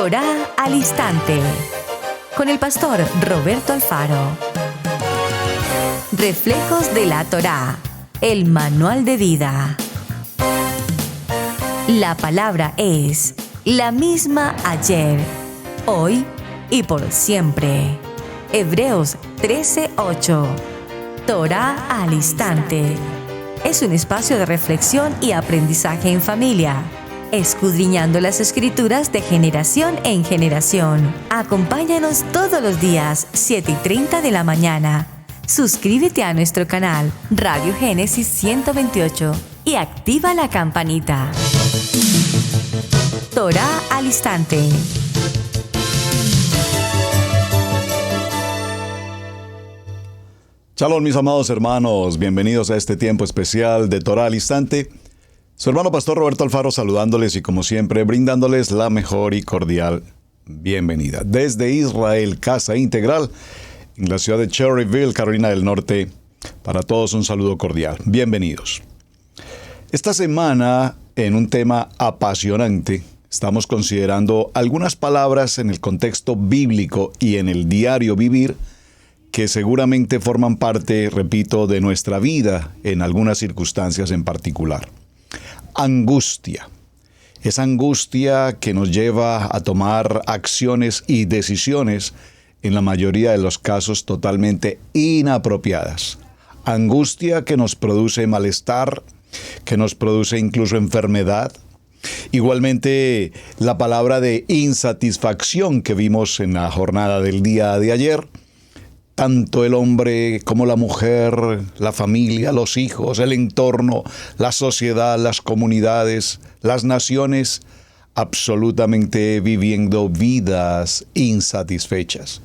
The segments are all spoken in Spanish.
Torá al Instante, con el pastor Roberto Alfaro. Reflejos de la Torá, el manual de vida. La palabra es la misma ayer, hoy y por siempre. Hebreos 13:8. Torá al Instante. Es un espacio de reflexión y aprendizaje en familia, escudriñando las Escrituras de generación en generación. Acompáñanos todos los días, 7:30 de la mañana. Suscríbete a nuestro canal Radio Génesis 128 y activa la campanita. Torá al Instante. Shalom, mis amados hermanos, bienvenidos a este tiempo especial de Torá al Instante. Su hermano pastor Roberto Alfaro saludándoles y como siempre brindándoles la mejor y cordial bienvenida. Desde Israel, Casa Integral, en la ciudad de Cherryville, Carolina del Norte, para todos un saludo cordial. Bienvenidos. Esta semana, en un tema apasionante, estamos considerando algunas palabras en el contexto bíblico y en el diario vivir que seguramente forman parte, repito, de nuestra vida en algunas circunstancias en particular. Angustia. Esa angustia que nos lleva a tomar acciones y decisiones, en la mayoría de los casos totalmente inapropiadas. Angustia que nos produce malestar, que nos produce incluso enfermedad. Igualmente, la palabra de insatisfacción que vimos en la jornada del día de ayer. Tanto el hombre como la mujer, la familia, los hijos, el entorno, la sociedad, las comunidades, las naciones, absolutamente viviendo vidas insatisfechas.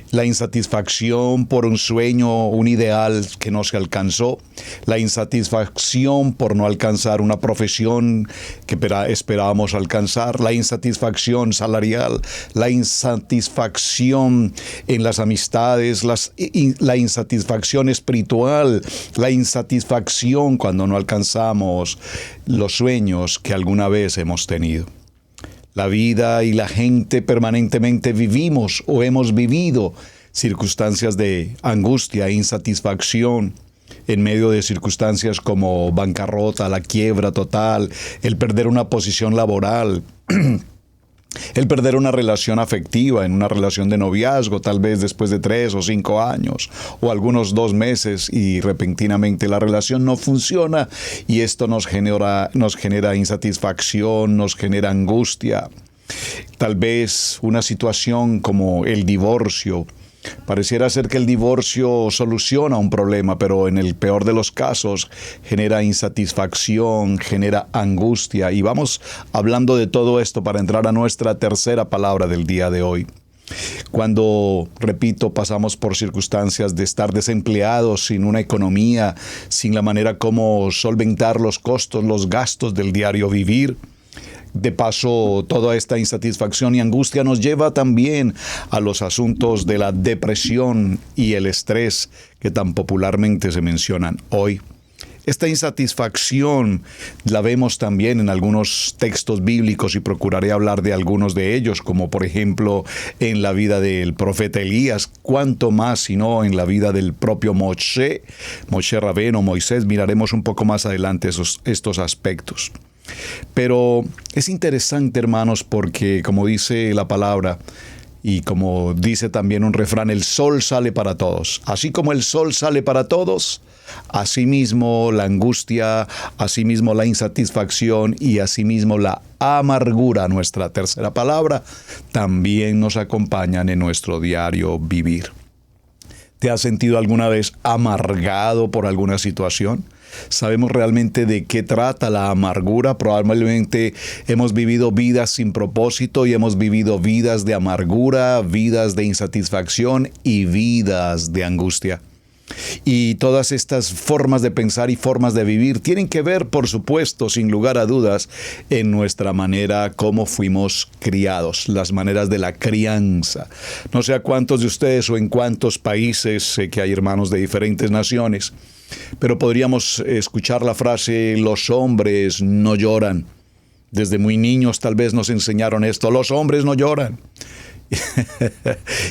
La insatisfacción por un sueño, un ideal que no se alcanzó. La insatisfacción por no alcanzar una profesión que esperábamos alcanzar. La insatisfacción salarial. La insatisfacción en las amistades. La insatisfacción espiritual. La insatisfacción cuando no alcanzamos los sueños que alguna vez hemos tenido. La vida y la gente permanentemente vivimos o hemos vivido circunstancias de angustia e insatisfacción en medio de circunstancias como bancarrota, la quiebra total, el perder una posición laboral, el perder una relación afectiva en una relación de noviazgo, tal vez después de 3 o 5 años, o algunos 2 meses y repentinamente la relación no funciona y esto nos genera insatisfacción, nos genera angustia. Tal vez una situación como el divorcio. Pareciera ser que el divorcio soluciona un problema, pero en el peor de los casos genera insatisfacción, genera angustia. Y vamos hablando de todo esto para entrar a nuestra tercera palabra del día de hoy. Cuando, repito, pasamos por circunstancias de estar desempleados, sin una economía, sin la manera como solventar los costos, los gastos del diario vivir. De paso, toda esta insatisfacción y angustia nos lleva también a los asuntos de la depresión y el estrés que tan popularmente se mencionan hoy. Esta insatisfacción la vemos también en algunos textos bíblicos y procuraré hablar de algunos de ellos, como por ejemplo en la vida del profeta Elías, cuanto más sino en la vida del propio Moshe Rabeno, Moisés. Miraremos un poco más adelante estos aspectos. Pero es interesante, hermanos, porque como dice la palabra y como dice también un refrán, el sol sale para todos. Así como el sol sale para todos, asimismo la angustia, asimismo la insatisfacción y asimismo la amargura, nuestra tercera palabra, también nos acompañan en nuestro diario vivir. ¿Te has sentido alguna vez amargado por alguna situación? ¿Sabemos realmente de qué trata la amargura? Probablemente hemos vivido vidas sin propósito y hemos vivido vidas de amargura, vidas de insatisfacción y vidas de angustia. Y todas estas formas de pensar y formas de vivir tienen que ver, por supuesto, sin lugar a dudas, en nuestra manera como fuimos criados, las maneras de la crianza. No sé a cuántos de ustedes o en cuántos países, sé que hay hermanos de diferentes naciones, pero podríamos escuchar la frase, los hombres no lloran. Desde muy niños tal vez nos enseñaron esto: los hombres no lloran.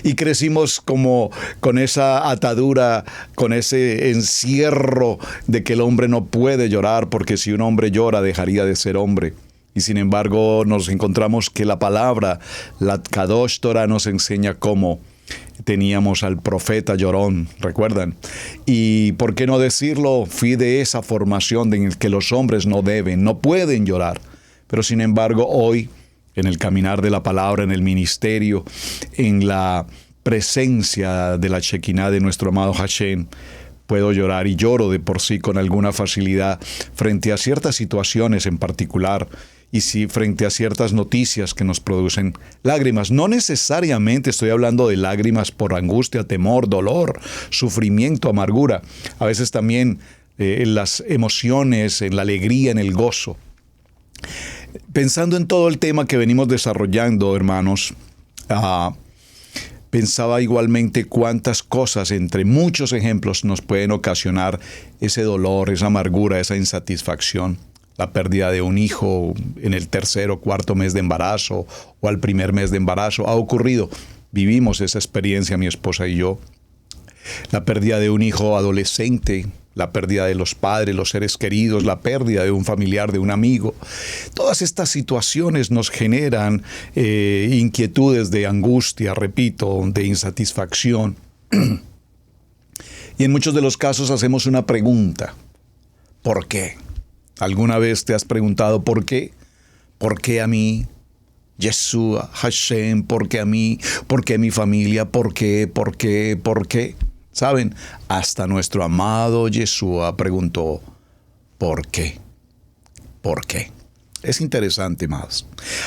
Y crecimos como con esa atadura, con ese encierro de que el hombre no puede llorar, porque si un hombre llora dejaría de ser hombre. Y sin embargo nos encontramos que la palabra, la Kadosh Torah, nos enseña cómo teníamos al profeta llorón, ¿recuerdan? Y por qué no decirlo, fui de esa formación en que los hombres no pueden llorar. Pero sin embargo hoy, en el caminar de la palabra, en el ministerio, en la presencia de la Shekinah de nuestro amado Hashem, puedo llorar, y lloro de por sí con alguna facilidad frente a ciertas situaciones en particular, y sí frente a ciertas noticias que nos producen lágrimas. No necesariamente estoy hablando de lágrimas por angustia, temor, dolor, sufrimiento, amargura. A veces también en las emociones, en la alegría, en el gozo. Pensando en todo el tema que venimos desarrollando, hermanos, pensaba igualmente cuántas cosas, entre muchos ejemplos, nos pueden ocasionar ese dolor, esa amargura, esa insatisfacción. La pérdida de un hijo en el 3.º o 4.º mes de embarazo, o al primer mes de embarazo, ha ocurrido. Vivimos esa experiencia, mi esposa y yo. La pérdida de un hijo adolescente, la pérdida de los padres, los seres queridos, la pérdida de un familiar, de un amigo. Todas estas situaciones nos generan inquietudes de angustia, repito, de insatisfacción. Y en muchos de los casos hacemos una pregunta: ¿por qué? ¿Alguna vez te has preguntado por qué? ¿Por qué a mí? Yeshua, Hashem, ¿por qué a mí? ¿Por qué a mi familia? ¿Por qué? ¿Por qué? ¿Por qué? ¿Saben? Hasta nuestro amado Yeshua preguntó, ¿por qué? ¿Por qué? Es interesante, más.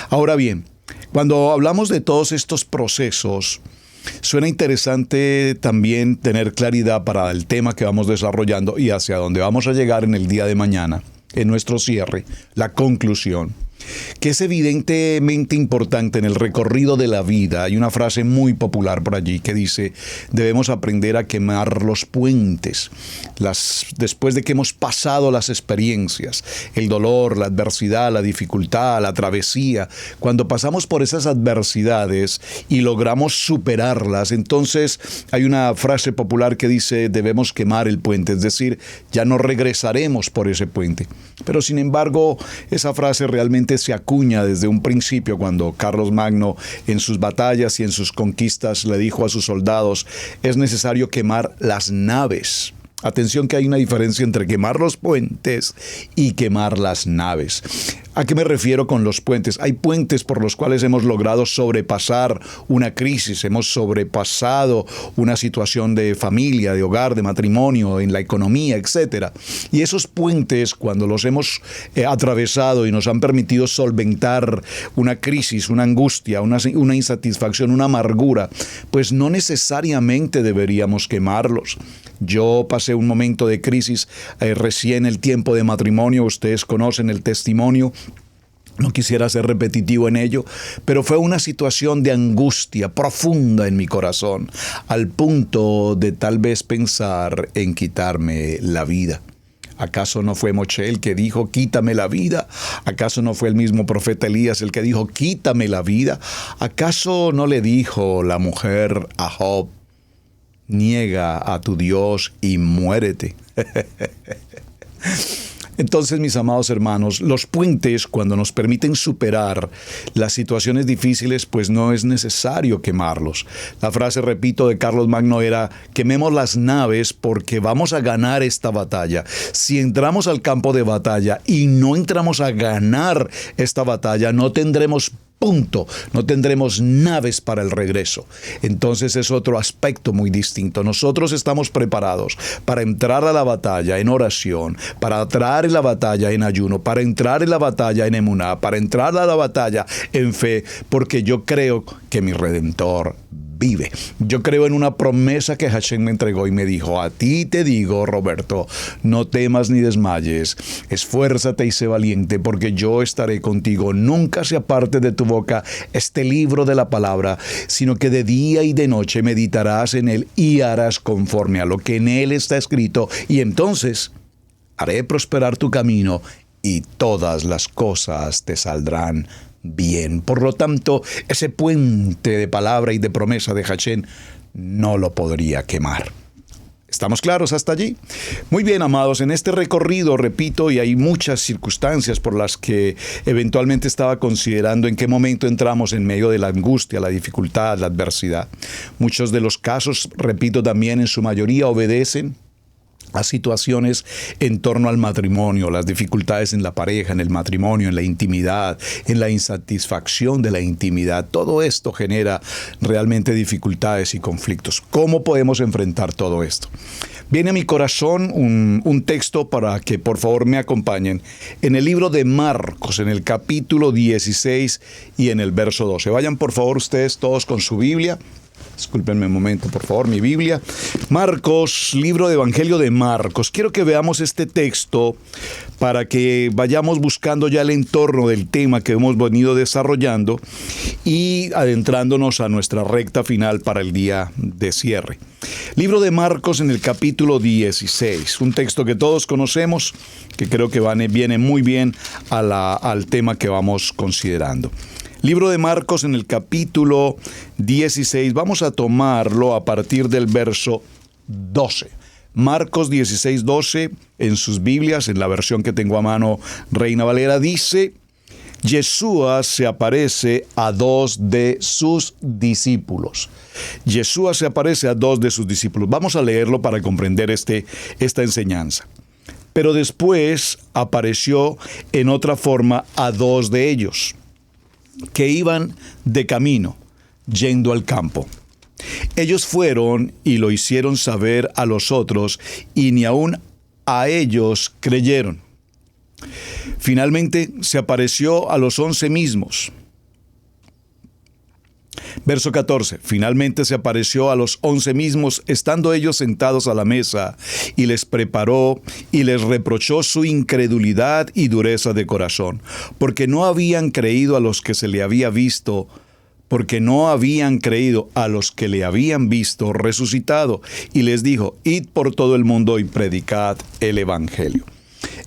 Ahora bien, cuando hablamos de todos estos procesos, suena interesante también tener claridad para el tema que vamos desarrollando y hacia dónde vamos a llegar en el día de mañana, en nuestro cierre, la conclusión, que es evidentemente importante en el recorrido de la vida. Hay una frase muy popular por allí que dice: debemos aprender a quemar los puentes. Después de que hemos pasado las experiencias, el dolor, la adversidad, la dificultad, la travesía, cuando pasamos por esas adversidades y logramos superarlas, entonces hay una frase popular que dice: debemos quemar el puente, es decir, ya no regresaremos por ese puente. Pero sin embargo, esa frase realmente se acuña desde un principio, cuando Carlos Magno, en sus batallas y en sus conquistas, le dijo a sus soldados: es necesario quemar las naves. Atención, que hay una diferencia entre quemar los puentes y quemar las naves. ¿A qué me refiero con los puentes? Hay puentes por los cuales hemos logrado sobrepasar una crisis, hemos sobrepasado una situación de familia, de hogar, de matrimonio, en la economía, etc. Y esos puentes, cuando los hemos atravesado y nos han permitido solventar una crisis, una angustia, una insatisfacción, una amargura, pues no necesariamente deberíamos quemarlos. Yo pasé un momento de crisis recién el tiempo de matrimonio, ustedes conocen el testimonio. No quisiera ser repetitivo en ello, pero fue una situación de angustia profunda en mi corazón, al punto de tal vez pensar en quitarme la vida. ¿Acaso no fue Moshe el que dijo, quítame la vida? ¿Acaso no fue el mismo profeta Elías el que dijo, quítame la vida? ¿Acaso no le dijo la mujer a Job, niega a tu Dios y muérete? Entonces, mis amados hermanos, los puentes, cuando nos permiten superar las situaciones difíciles, pues no es necesario quemarlos. La frase, repito, de Carlos Magno era: quememos las naves porque vamos a ganar esta batalla. Si entramos al campo de batalla y no entramos a ganar esta batalla, no tendremos punto, no tendremos naves para el regreso. Entonces es otro aspecto muy distinto. Nosotros estamos preparados para entrar a la batalla en oración, para entrar en la batalla en ayuno, para entrar en la batalla en emuná, para entrar a la batalla en fe, porque yo creo que mi Redentor vive. Yo creo en una promesa que Hashem me entregó y me dijo: a ti te digo, Roberto, no temas ni desmayes, esfuérzate y sé valiente, porque yo estaré contigo. Nunca se aparte de tu boca este libro de la palabra, sino que de día y de noche meditarás en él y harás conforme a lo que en él está escrito, y entonces haré prosperar tu camino y todas las cosas te saldrán bien. Por lo tanto, ese puente de palabra y de promesa de Hashem no lo podría quemar. ¿Estamos claros hasta allí? Muy bien, amados, en este recorrido, repito, y hay muchas circunstancias por las que eventualmente estaba considerando en qué momento entramos en medio de la angustia, la dificultad, la adversidad. Muchos de los casos, repito, también en su mayoría obedecen a situaciones en torno al matrimonio, las dificultades en la pareja, en el matrimonio, en la intimidad, en la insatisfacción de la intimidad. Todo esto genera realmente dificultades y conflictos. ¿Cómo podemos enfrentar todo esto? Viene a mi corazón un texto para que por favor me acompañen en el libro de Marcos, en el capítulo 16 y en el verso 12. Vayan por favor ustedes todos con su Biblia. Discúlpenme un momento, por favor, mi Biblia. Marcos, libro de Evangelio de Marcos. Quiero que veamos este texto para que vayamos buscando ya el entorno del tema que hemos venido desarrollando y adentrándonos a nuestra recta final para el día de cierre. Libro de Marcos en el capítulo 16, un texto que todos conocemos, que creo que viene muy bien al tema que vamos considerando. Libro de Marcos en el capítulo 16, vamos a tomarlo a partir del verso 12. Marcos 16, 12, en sus Biblias, en la versión que tengo a mano, Reina Valera, dice: Yeshua se aparece a dos de sus discípulos. Yeshua se aparece a dos de sus discípulos. Vamos a leerlo para comprender esta enseñanza. Pero después apareció en otra forma a dos de ellos, que iban de camino, yendo al campo. Ellos fueron y lo hicieron saber a los otros, y ni aun a ellos creyeron. Finalmente se apareció a los 11 mismos. Verso 14. Finalmente se apareció a los 11 mismos, estando ellos sentados a la mesa, y les preparó y les reprochó su incredulidad y dureza de corazón, porque no habían creído a los que se le había visto, porque no habían creído a los que le habían visto resucitado, y les dijo: id por todo el mundo y predicad el evangelio.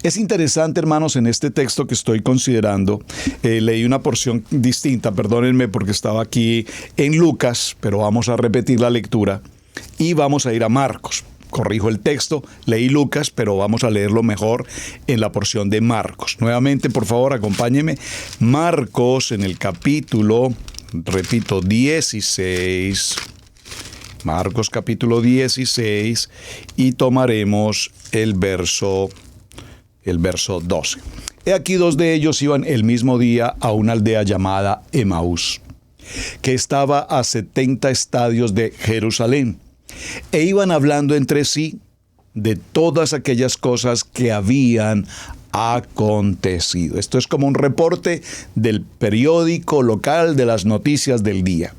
Es interesante, hermanos, en este texto que estoy considerando, leí una porción distinta, perdónenme porque estaba aquí en Lucas, pero vamos a repetir la lectura y vamos a ir a Marcos. Corrijo el texto, leí Lucas, pero vamos a leerlo mejor en la porción de Marcos. Nuevamente, por favor, acompáñenme. Marcos en el capítulo, repito, 16. Marcos capítulo 16 y tomaremos el verso 12. He aquí dos de ellos iban el mismo día a una aldea llamada Emaús, que estaba a 70 estadios de Jerusalén, e iban hablando entre sí de todas aquellas cosas que habían acontecido. Esto es como un reporte del periódico local de las noticias del día.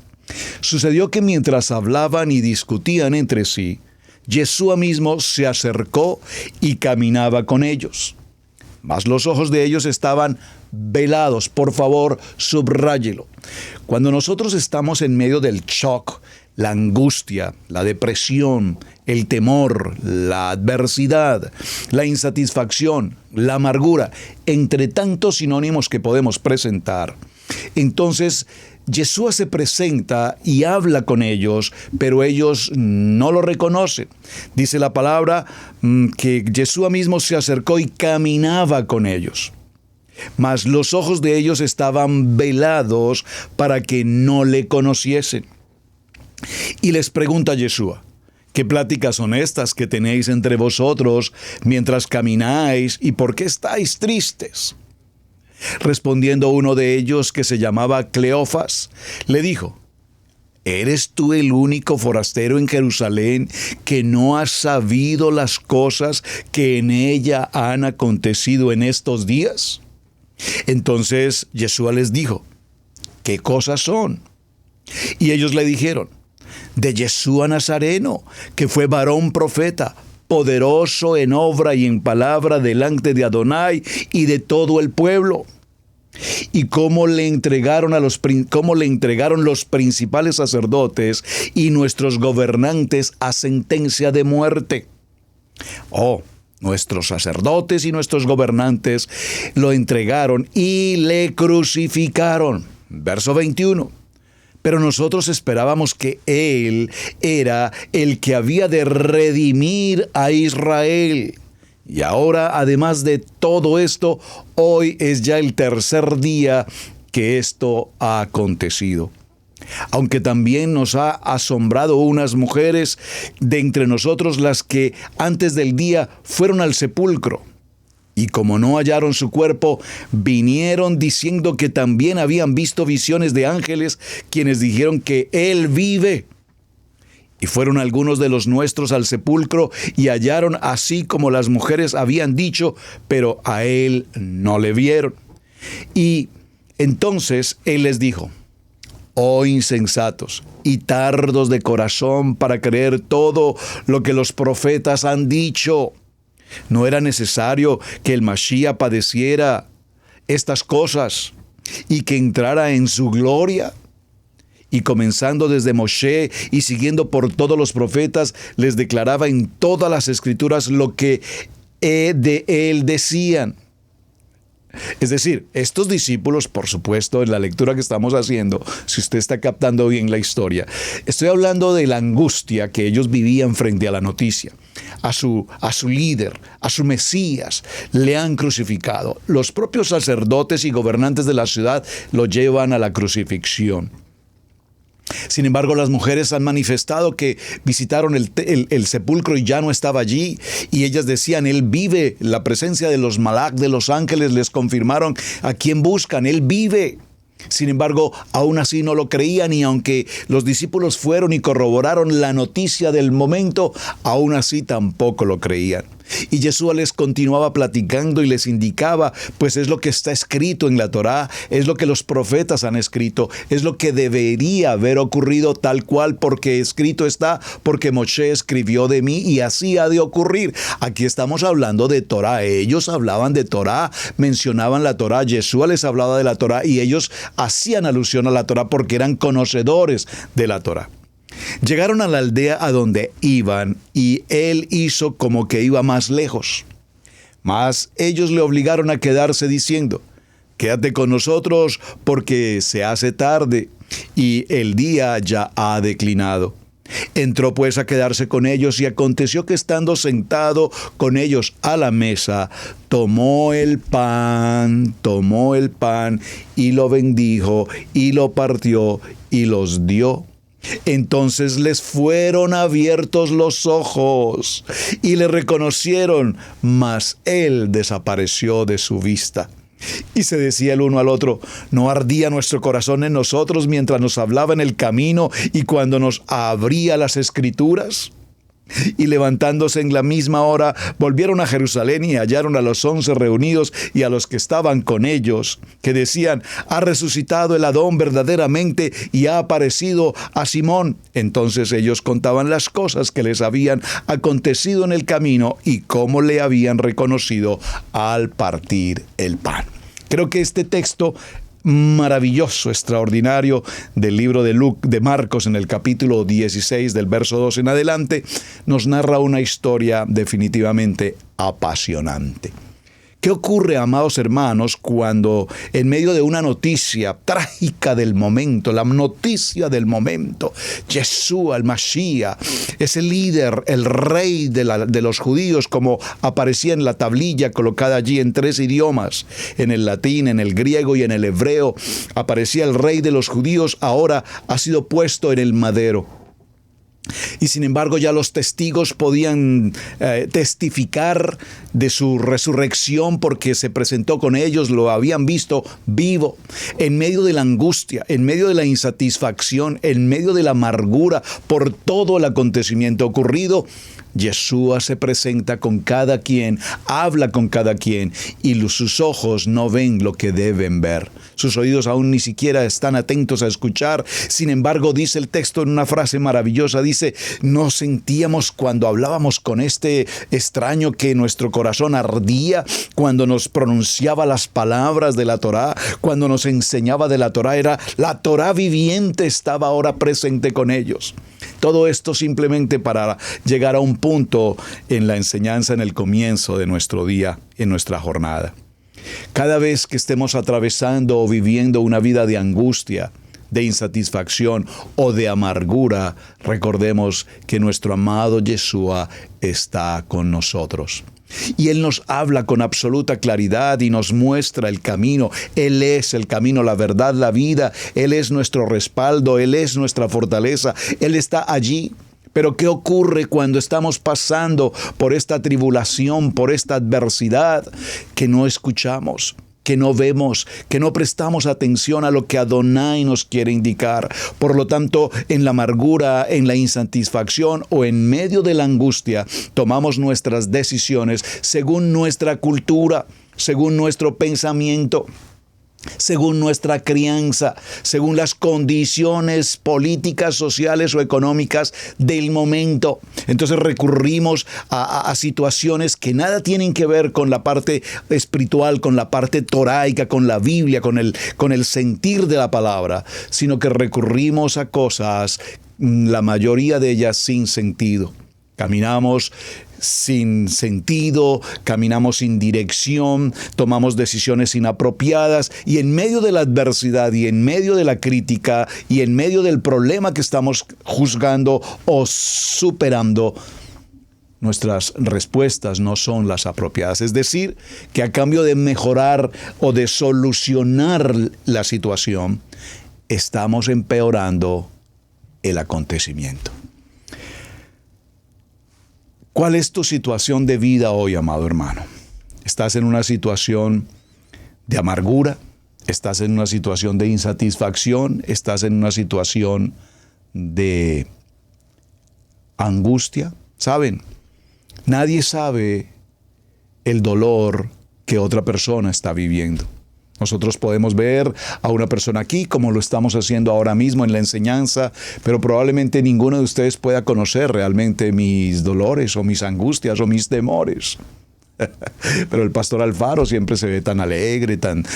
Sucedió que mientras hablaban y discutían entre sí, Yeshua mismo se acercó y caminaba con ellos. Mas los ojos de ellos estaban velados. Por favor, subráyelo. Cuando nosotros estamos en medio del shock, la angustia, la depresión, el temor, la adversidad, la insatisfacción, la amargura, entre tantos sinónimos que podemos presentar, entonces Yeshua se presenta y habla con ellos, pero ellos no lo reconocen. Dice la palabra que Yeshua mismo se acercó y caminaba con ellos. Mas los ojos de ellos estaban velados para que no le conociesen. Y les pregunta Yeshua: ¿qué pláticas son estas que tenéis entre vosotros mientras camináis, y por qué estáis tristes? Respondiendo uno de ellos, que se llamaba Cleofas, le dijo: ¿eres tú el único forastero en Jerusalén que no has sabido las cosas que en ella han acontecido en estos días? Entonces Yeshua les dijo: ¿qué cosas son? Y ellos le dijeron: de Yeshua Nazareno, que fue varón profeta, poderoso en obra y en palabra delante de Adonai y de todo el pueblo. Y cómo le entregaron los principales sacerdotes y nuestros gobernantes a sentencia de muerte. Oh, Nuestros sacerdotes y nuestros gobernantes lo entregaron y le crucificaron. Verso 21. Pero nosotros esperábamos que Él era el que había de redimir a Israel. Y ahora, además de todo esto, hoy es ya el tercer día que esto ha acontecido. Aunque también nos ha asombrado unas mujeres de entre nosotros, las que antes del día fueron al sepulcro. Y como no hallaron su cuerpo, vinieron diciendo que también habían visto visiones de ángeles, quienes dijeron que Él vive. Y fueron algunos de los nuestros al sepulcro y hallaron así como las mujeres habían dicho, pero a Él no le vieron. Y entonces Él les dijo: oh insensatos y tardos de corazón para creer todo lo que los profetas han dicho. ¿No era necesario que el Mashiach padeciera estas cosas y que entrara en su gloria? Y comenzando desde Moshe y siguiendo por todos los profetas, les declaraba en todas las escrituras lo que de él decían. Es decir, estos discípulos, por supuesto, en la lectura que estamos haciendo, si usted está captando bien la historia, estoy hablando de la angustia que ellos vivían frente a la noticia. A su líder, a su Mesías, le han crucificado. Los propios sacerdotes y gobernantes de la ciudad lo llevan a la crucifixión. Sin embargo, las mujeres han manifestado que visitaron el sepulcro y ya no estaba allí. Y ellas decían: Él vive. La presencia de los malach, de los ángeles, les confirmaron a quién buscan. Él vive. Sin embargo, aún así no lo creían, y aunque los discípulos fueron y corroboraron la noticia del momento, aún así tampoco lo creían. Y Yeshua les continuaba platicando y les indicaba, pues es lo que está escrito en la Torá, es lo que los profetas han escrito, es lo que debería haber ocurrido tal cual, porque escrito está, porque Moshe escribió de mí y así ha de ocurrir. Aquí estamos hablando de Torá. Ellos hablaban de Torá, mencionaban la Torá, Yeshua les hablaba de la Torá y ellos hacían alusión a la Torá porque eran conocedores de la Torá. Llegaron a la aldea a donde iban y él hizo como que iba más lejos. Mas ellos le obligaron a quedarse diciendo: quédate con nosotros porque se hace tarde y el día ya ha declinado. Entró pues a quedarse con ellos y aconteció que estando sentado con ellos a la mesa, tomó el pan y lo bendijo y lo partió y los dio. Entonces les fueron abiertos los ojos y le reconocieron, mas él desapareció de su vista. Y se decía el uno al otro: ¿no ardía nuestro corazón en nosotros mientras nos hablaba en el camino y cuando nos abría las escrituras? Y levantándose en la misma hora, volvieron a Jerusalén y hallaron a los 11 reunidos y a los que estaban con ellos, que decían: ha resucitado el Adón verdaderamente y ha aparecido a Simón. Entonces ellos contaban las cosas que les habían acontecido en el camino y cómo le habían reconocido al partir el pan. Creo que este texto maravilloso, extraordinario del libro de Marcos, en el capítulo 16 del verso 2 en adelante, nos narra una historia definitivamente apasionante. ¿Qué ocurre, amados hermanos, cuando en medio de una noticia trágica del momento, la noticia del momento, Yeshua, el Mashiach, es el líder, el rey de los judíos, como aparecía en la tablilla colocada allí en 3 idiomas, en el latín, en el griego y en el hebreo, aparecía el rey de los judíos, ahora ha sido puesto en el madero? Y sin embargo ya los testigos podían testificar de su resurrección porque se presentó con ellos, lo habían visto vivo. En medio de la angustia, en medio de la insatisfacción, en medio de la amargura por todo el acontecimiento ocurrido, Yeshua se presenta con cada quien, habla con cada quien y sus ojos no ven lo que deben ver. Sus oídos aún ni siquiera están atentos a escuchar. Sin embargo, dice el texto en una frase maravillosa, dice: ¿no sentíamos cuando hablábamos con este extraño que nuestro corazón ardía cuando nos pronunciaba las palabras de la Torá, cuando nos enseñaba de la Torá? Era la Torá viviente, estaba ahora presente con ellos. Todo esto simplemente para llegar a un punto en la enseñanza en el comienzo de nuestro día, en nuestra jornada. Cada vez que estemos atravesando o viviendo una vida de angustia, de insatisfacción o de amargura, recordemos que nuestro amado Yeshua está con nosotros. Y Él nos habla con absoluta claridad y nos muestra el camino. Él es el camino, la verdad, la vida. Él es nuestro respaldo, Él es nuestra fortaleza. Él está allí. Pero ¿qué ocurre cuando estamos pasando por esta tribulación, por esta adversidad que no escuchamos, que no vemos, que no prestamos atención a lo que Adonai nos quiere indicar? Por lo tanto, en la amargura, en la insatisfacción o en medio de la angustia, tomamos nuestras decisiones según nuestra cultura, según nuestro pensamiento, según nuestra crianza, según las condiciones políticas, sociales o económicas del momento. Entonces recurrimos a situaciones que nada tienen que ver con la parte espiritual, con la parte toráica, con la Biblia, con el sentir de la palabra, sino que recurrimos a cosas, la mayoría de ellas sin sentido. Caminamos sin sentido, caminamos sin dirección, tomamos decisiones inapropiadas y en medio de la adversidad y en medio de la crítica y en medio del problema que estamos juzgando o superando, nuestras respuestas no son las apropiadas. Es decir, que a cambio de mejorar o de solucionar la situación, estamos empeorando el acontecimiento. ¿Cuál es tu situación de vida hoy, amado hermano? ¿Estás en una situación de amargura? ¿Estás en una situación de insatisfacción? ¿Estás en una situación de angustia? ¿Saben? Nadie sabe el dolor que otra persona está viviendo. Nosotros podemos ver a una persona aquí como lo estamos haciendo ahora mismo en la enseñanza, pero probablemente ninguno de ustedes pueda conocer realmente mis dolores o mis angustias o mis temores. Pero el pastor Alfaro siempre se ve tan alegre, tan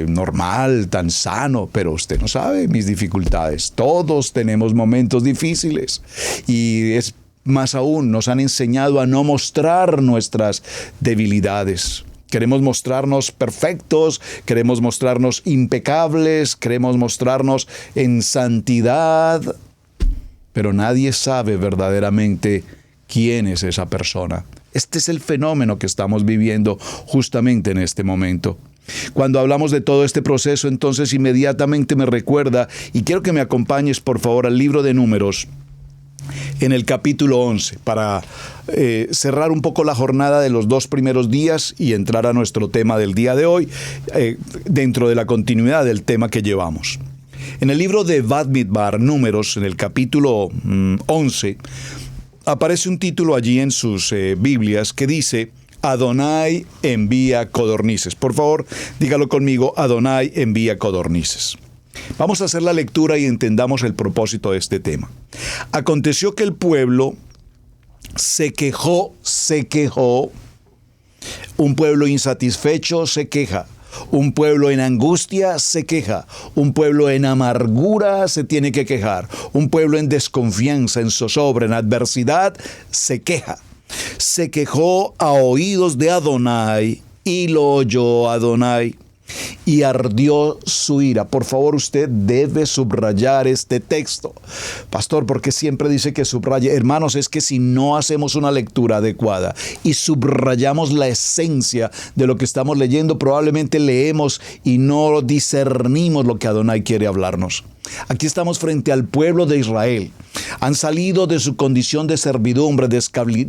normal, tan sano, pero usted no sabe mis dificultades. Todos tenemos momentos difíciles y es más aún, nos han enseñado a no mostrar nuestras debilidades. Queremos mostrarnos perfectos, queremos mostrarnos impecables, queremos mostrarnos en santidad, pero nadie sabe verdaderamente quién es esa persona. Este es el fenómeno que estamos viviendo justamente en este momento. Cuando hablamos de todo este proceso, entonces inmediatamente me recuerda, y quiero que me acompañes por favor al libro de Números, en el capítulo 11, para cerrar un poco la jornada de los 2 primeros días y entrar a nuestro tema del día de hoy, dentro de la continuidad del tema que llevamos. En el libro de Bamidbar, Números, en el capítulo 11, aparece un título allí en sus Biblias que dice: Adonai envía codornices. Por favor, dígalo conmigo: Adonai envía codornices. Vamos a hacer la lectura y entendamos el propósito de este tema. Aconteció que el pueblo se quejó. Un pueblo insatisfecho se queja. Un pueblo en angustia se queja. Un pueblo en amargura se tiene que quejar. Un pueblo en desconfianza, en zozobra, en adversidad, se queja. Se quejó a oídos de Adonai y lo oyó Adonai. Y ardió su ira. Por favor, usted debe subrayar este texto. Pastor, ¿por qué siempre dice que subraye? Hermanos, es que si no hacemos una lectura adecuada y subrayamos la esencia de lo que estamos leyendo, probablemente leemos y no discernimos lo que Adonai quiere hablarnos. Aquí estamos frente al pueblo de Israel. Han salido de su condición de servidumbre, de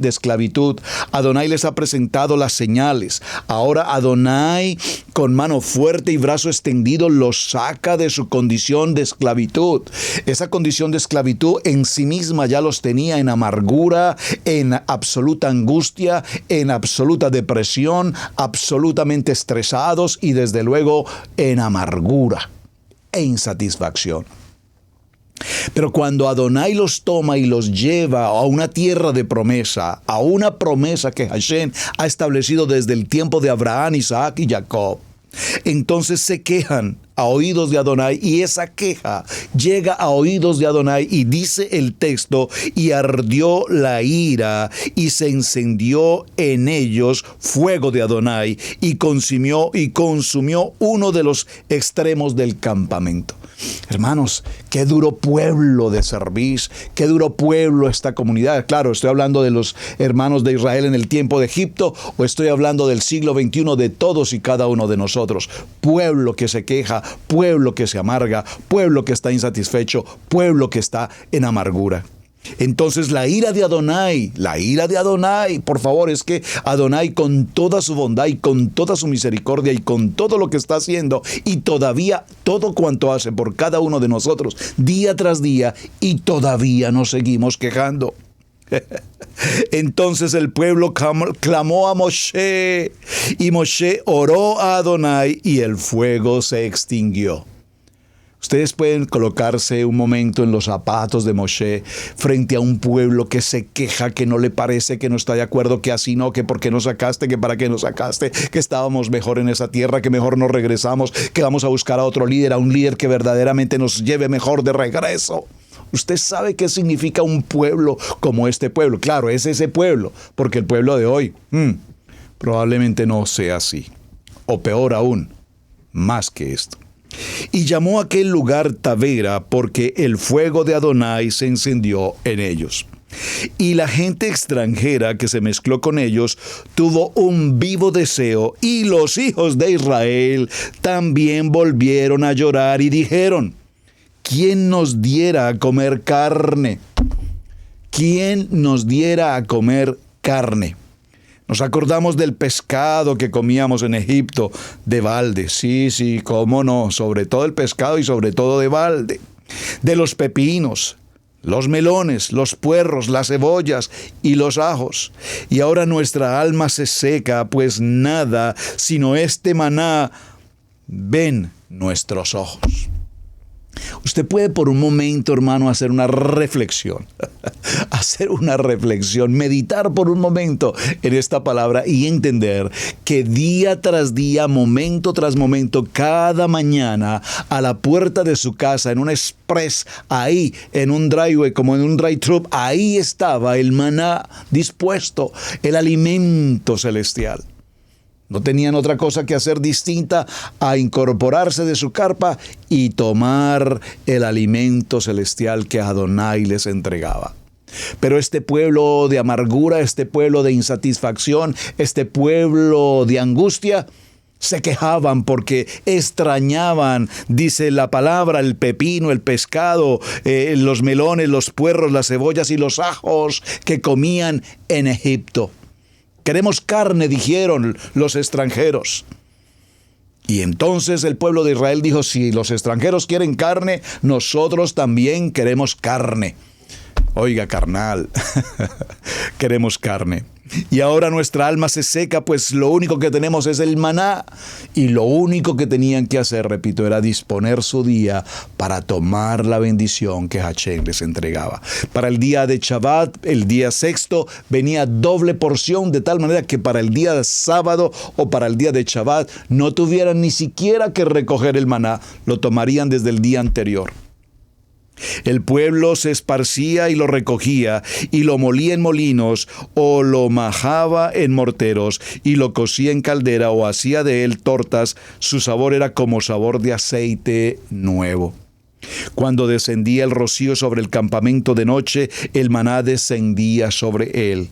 esclavitud. Adonai les ha presentado las señales. Ahora Adonai, con mano fuerte y brazo extendido, los saca de su condición de esclavitud. Esa condición de esclavitud en sí misma ya los tenía en amargura, en absoluta angustia, en absoluta depresión, absolutamente estresados y desde luego en amargura e insatisfacción. Pero cuando Adonai los toma y los lleva a una tierra de promesa, a una promesa que Hashem ha establecido desde el tiempo de Abraham, Isaac y Jacob, entonces se quejan. a oídos de Adonai, y esa queja llega a oídos de Adonai, y dice el texto, y ardió la ira, y se encendió en ellos fuego de Adonai, y consumió uno de los extremos del campamento. Hermanos, qué duro pueblo de Cervis, qué duro pueblo esta comunidad. Claro, estoy hablando de los hermanos de Israel en el tiempo de Egipto, o estoy hablando del siglo XXI, de todos y cada uno de nosotros. Pueblo que se queja, pueblo que se amarga, pueblo que está insatisfecho, pueblo que está en amargura. Entonces la ira de Adonai, por favor, es que Adonai, con toda su bondad y con toda su misericordia y con todo lo que está haciendo, y todavía todo cuanto hace por cada uno de nosotros día tras día, y todavía nos seguimos quejando. Entonces el pueblo clamó a Moshe, y Moshe oró a Adonai, y el fuego se extinguió. Ustedes pueden colocarse un momento en los zapatos de Moshe frente a un pueblo que se queja, que no le parece, que no está de acuerdo, que así no, que por qué no sacaste, que para qué no sacaste, que estábamos mejor en esa tierra, que mejor nos regresamos, que vamos a buscar a otro líder, a un líder que verdaderamente nos lleve mejor de regreso. Usted sabe qué significa un pueblo como este pueblo. Claro, es ese pueblo, porque el pueblo de hoy probablemente no sea así. O peor aún, más que esto. Y llamó a aquel lugar Tavera, porque el fuego de Adonai se encendió en ellos. Y la gente extranjera que se mezcló con ellos tuvo un vivo deseo, y los hijos de Israel también volvieron a llorar y dijeron: ¿quién nos diera a comer carne? ¿Quién nos diera a comer carne? Nos acordamos del pescado que comíamos en Egipto de balde. Sí, cómo no, sobre todo el pescado y sobre todo de balde. De los pepinos, los melones, los puerros, las cebollas y los ajos. Y ahora nuestra alma se seca, pues nada sino este maná ven nuestros ojos. Usted puede por un momento, hermano, hacer una reflexión, meditar por un momento en esta palabra y entender que día tras día, momento tras momento, cada mañana, a la puerta de su casa, en un express, ahí, en un driveway, como en un drive-thru, ahí estaba el maná dispuesto, el alimento celestial. No tenían otra cosa que hacer distinta a incorporarse de su carpa y tomar el alimento celestial que Adonai les entregaba. Pero este pueblo de amargura, este pueblo de insatisfacción, este pueblo de angustia, se quejaban porque extrañaban, dice la palabra, el pepino, el pescado, los melones, los puerros, las cebollas y los ajos que comían en Egipto. Queremos carne, dijeron los extranjeros. Y entonces el pueblo de Israel dijo: si los extranjeros quieren carne, nosotros también queremos carne. Oiga, carnal, queremos carne. Y ahora nuestra alma se seca, pues lo único que tenemos es el maná. Y lo único que tenían que hacer, repito, era disponer su día para tomar la bendición que Hashem les entregaba. Para el día de Shabbat, el día sexto, venía doble porción, de tal manera que para el día de sábado o para el día de Shabbat no tuvieran ni siquiera que recoger el maná, lo tomarían desde el día anterior. El pueblo se esparcía y lo recogía, y lo molía en molinos, o lo majaba en morteros, y lo cocía en caldera, o hacía de él tortas. Su sabor era como sabor de aceite nuevo. Cuando descendía el rocío sobre el campamento de noche, el maná descendía sobre él.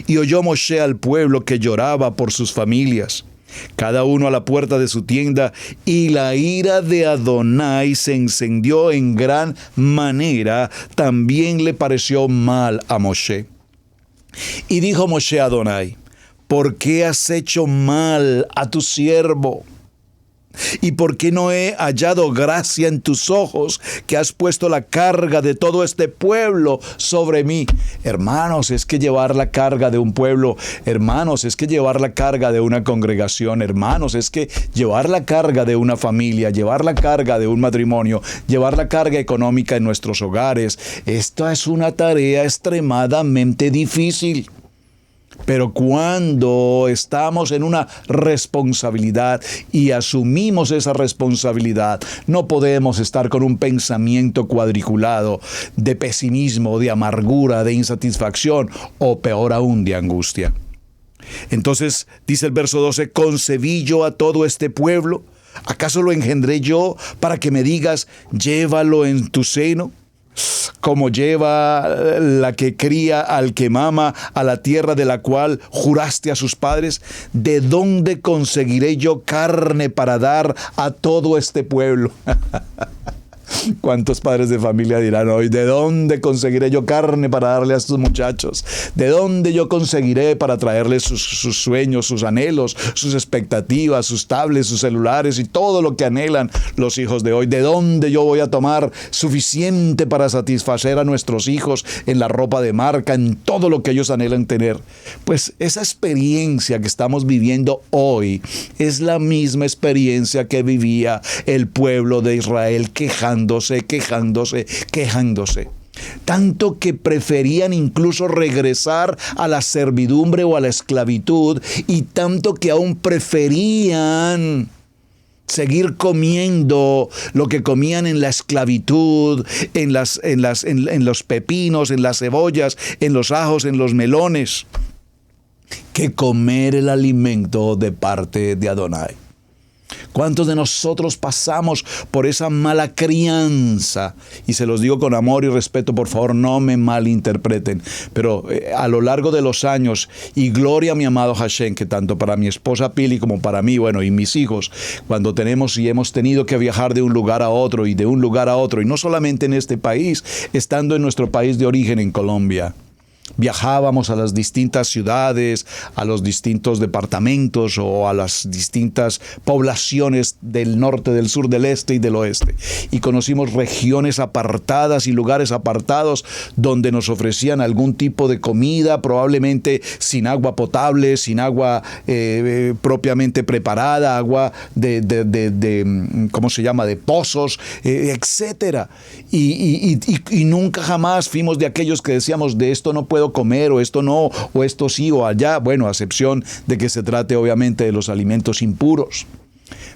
Y oyó Moshe al pueblo que lloraba por sus familias, cada uno a la puerta de su tienda, y la ira de Adonai se encendió en gran manera. También le pareció mal a Moshe. Y dijo Moshe a Adonai: ¿por qué has hecho mal a tu siervo? ¿Y por qué no he hallado gracia en tus ojos, que has puesto la carga de todo este pueblo sobre mí? Hermanos, es que llevar la carga de un pueblo, hermanos, es que llevar la carga de una congregación, hermanos, es que llevar la carga de una familia, llevar la carga de un matrimonio, llevar la carga económica en nuestros hogares, esta es una tarea extremadamente difícil. Pero cuando estamos en una responsabilidad y asumimos esa responsabilidad, no podemos estar con un pensamiento cuadriculado de pesimismo, de amargura, de insatisfacción o peor aún de angustia. Entonces, dice el verso 12, ¿concebí yo a todo este pueblo? ¿Acaso lo engendré yo para que me digas, llévalo en tu seno? Como lleva la que cría al que mama a la tierra de la cual juraste a sus padres, ¿de dónde conseguiré yo carne para dar a todo este pueblo? ¿Cuántos padres de familia dirán hoy, ¿de dónde conseguiré yo carne para darle a estos muchachos? ¿De dónde yo conseguiré para traerles sus sueños, sus anhelos, sus expectativas, sus tablets, sus celulares y todo lo que anhelan los hijos de hoy? ¿De dónde yo voy a tomar suficiente para satisfacer a nuestros hijos en la ropa de marca, en todo lo que ellos anhelan tener? Pues esa experiencia que estamos viviendo hoy es la misma experiencia que vivía el pueblo de Israel, quejándose. Tanto que preferían incluso regresar a la servidumbre o a la esclavitud, y tanto que aún preferían seguir comiendo lo que comían en la esclavitud, en los pepinos, en las cebollas, en los ajos, en los melones, que comer el alimento de parte de Adonai. ¿Cuántos de nosotros pasamos por esa mala crianza? Y se los digo con amor y respeto, por favor, no me malinterpreten. Pero a lo largo de los años, y gloria a mi amado Hashem, que tanto para mi esposa Pili como para mí, bueno, y mis hijos, cuando tenemos y hemos tenido que viajar de un lugar a otro y de un lugar a otro, y no solamente en este país, estando en nuestro país de origen, en Colombia, viajábamos a las distintas ciudades, a los distintos departamentos o a las distintas poblaciones del norte, del sur, del este y del oeste. Y conocimos regiones apartadas y lugares apartados donde nos ofrecían algún tipo de comida, probablemente sin agua potable, sin agua propiamente preparada, agua ¿cómo se llama?, de pozos, etcétera. Y nunca jamás fuimos de aquellos que decíamos, de esto no puedo comer, o esto no, o esto sí, o allá. Bueno, a excepción de que se trate obviamente de los alimentos impuros.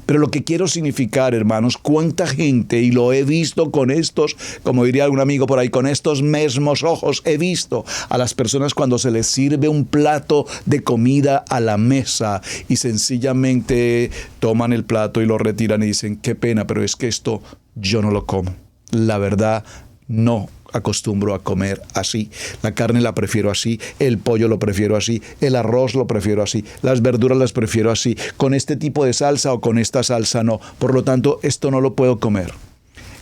Pero lo que quiero significar, hermanos, cuánta gente, y lo he visto con estos, como diría algún amigo por ahí, con estos mismos ojos, he visto a las personas cuando se les sirve un plato de comida a la mesa y sencillamente toman el plato y lo retiran y dicen, qué pena, pero es que esto yo no lo como. La verdad, no acostumbro a comer así. La carne la prefiero así, el pollo lo prefiero así, el arroz lo prefiero así, las verduras las prefiero así, con este tipo de salsa o con esta salsa no. Por lo tanto, esto no lo puedo comer.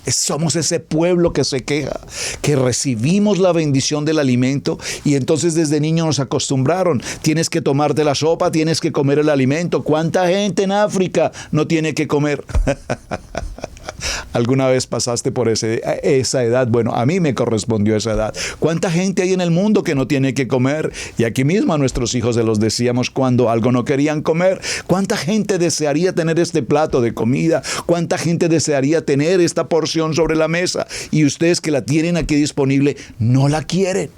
Somos ese pueblo que se queja, que recibimos la bendición del alimento y entonces desde niño nos acostumbraron. Tienes que tomarte la sopa, tienes que comer el alimento. ¿Cuánta gente en África no tiene que comer? ¿Alguna vez pasaste por esa edad? Bueno, a mí me correspondió esa edad. ¿Cuánta gente hay en el mundo que no tiene que comer? Y aquí mismo a nuestros hijos se los decíamos cuando algo no querían comer. ¿Cuánta gente desearía tener este plato de comida? ¿Cuánta gente desearía tener esta porción sobre la mesa? Y ustedes que la tienen aquí disponible, no la quieren.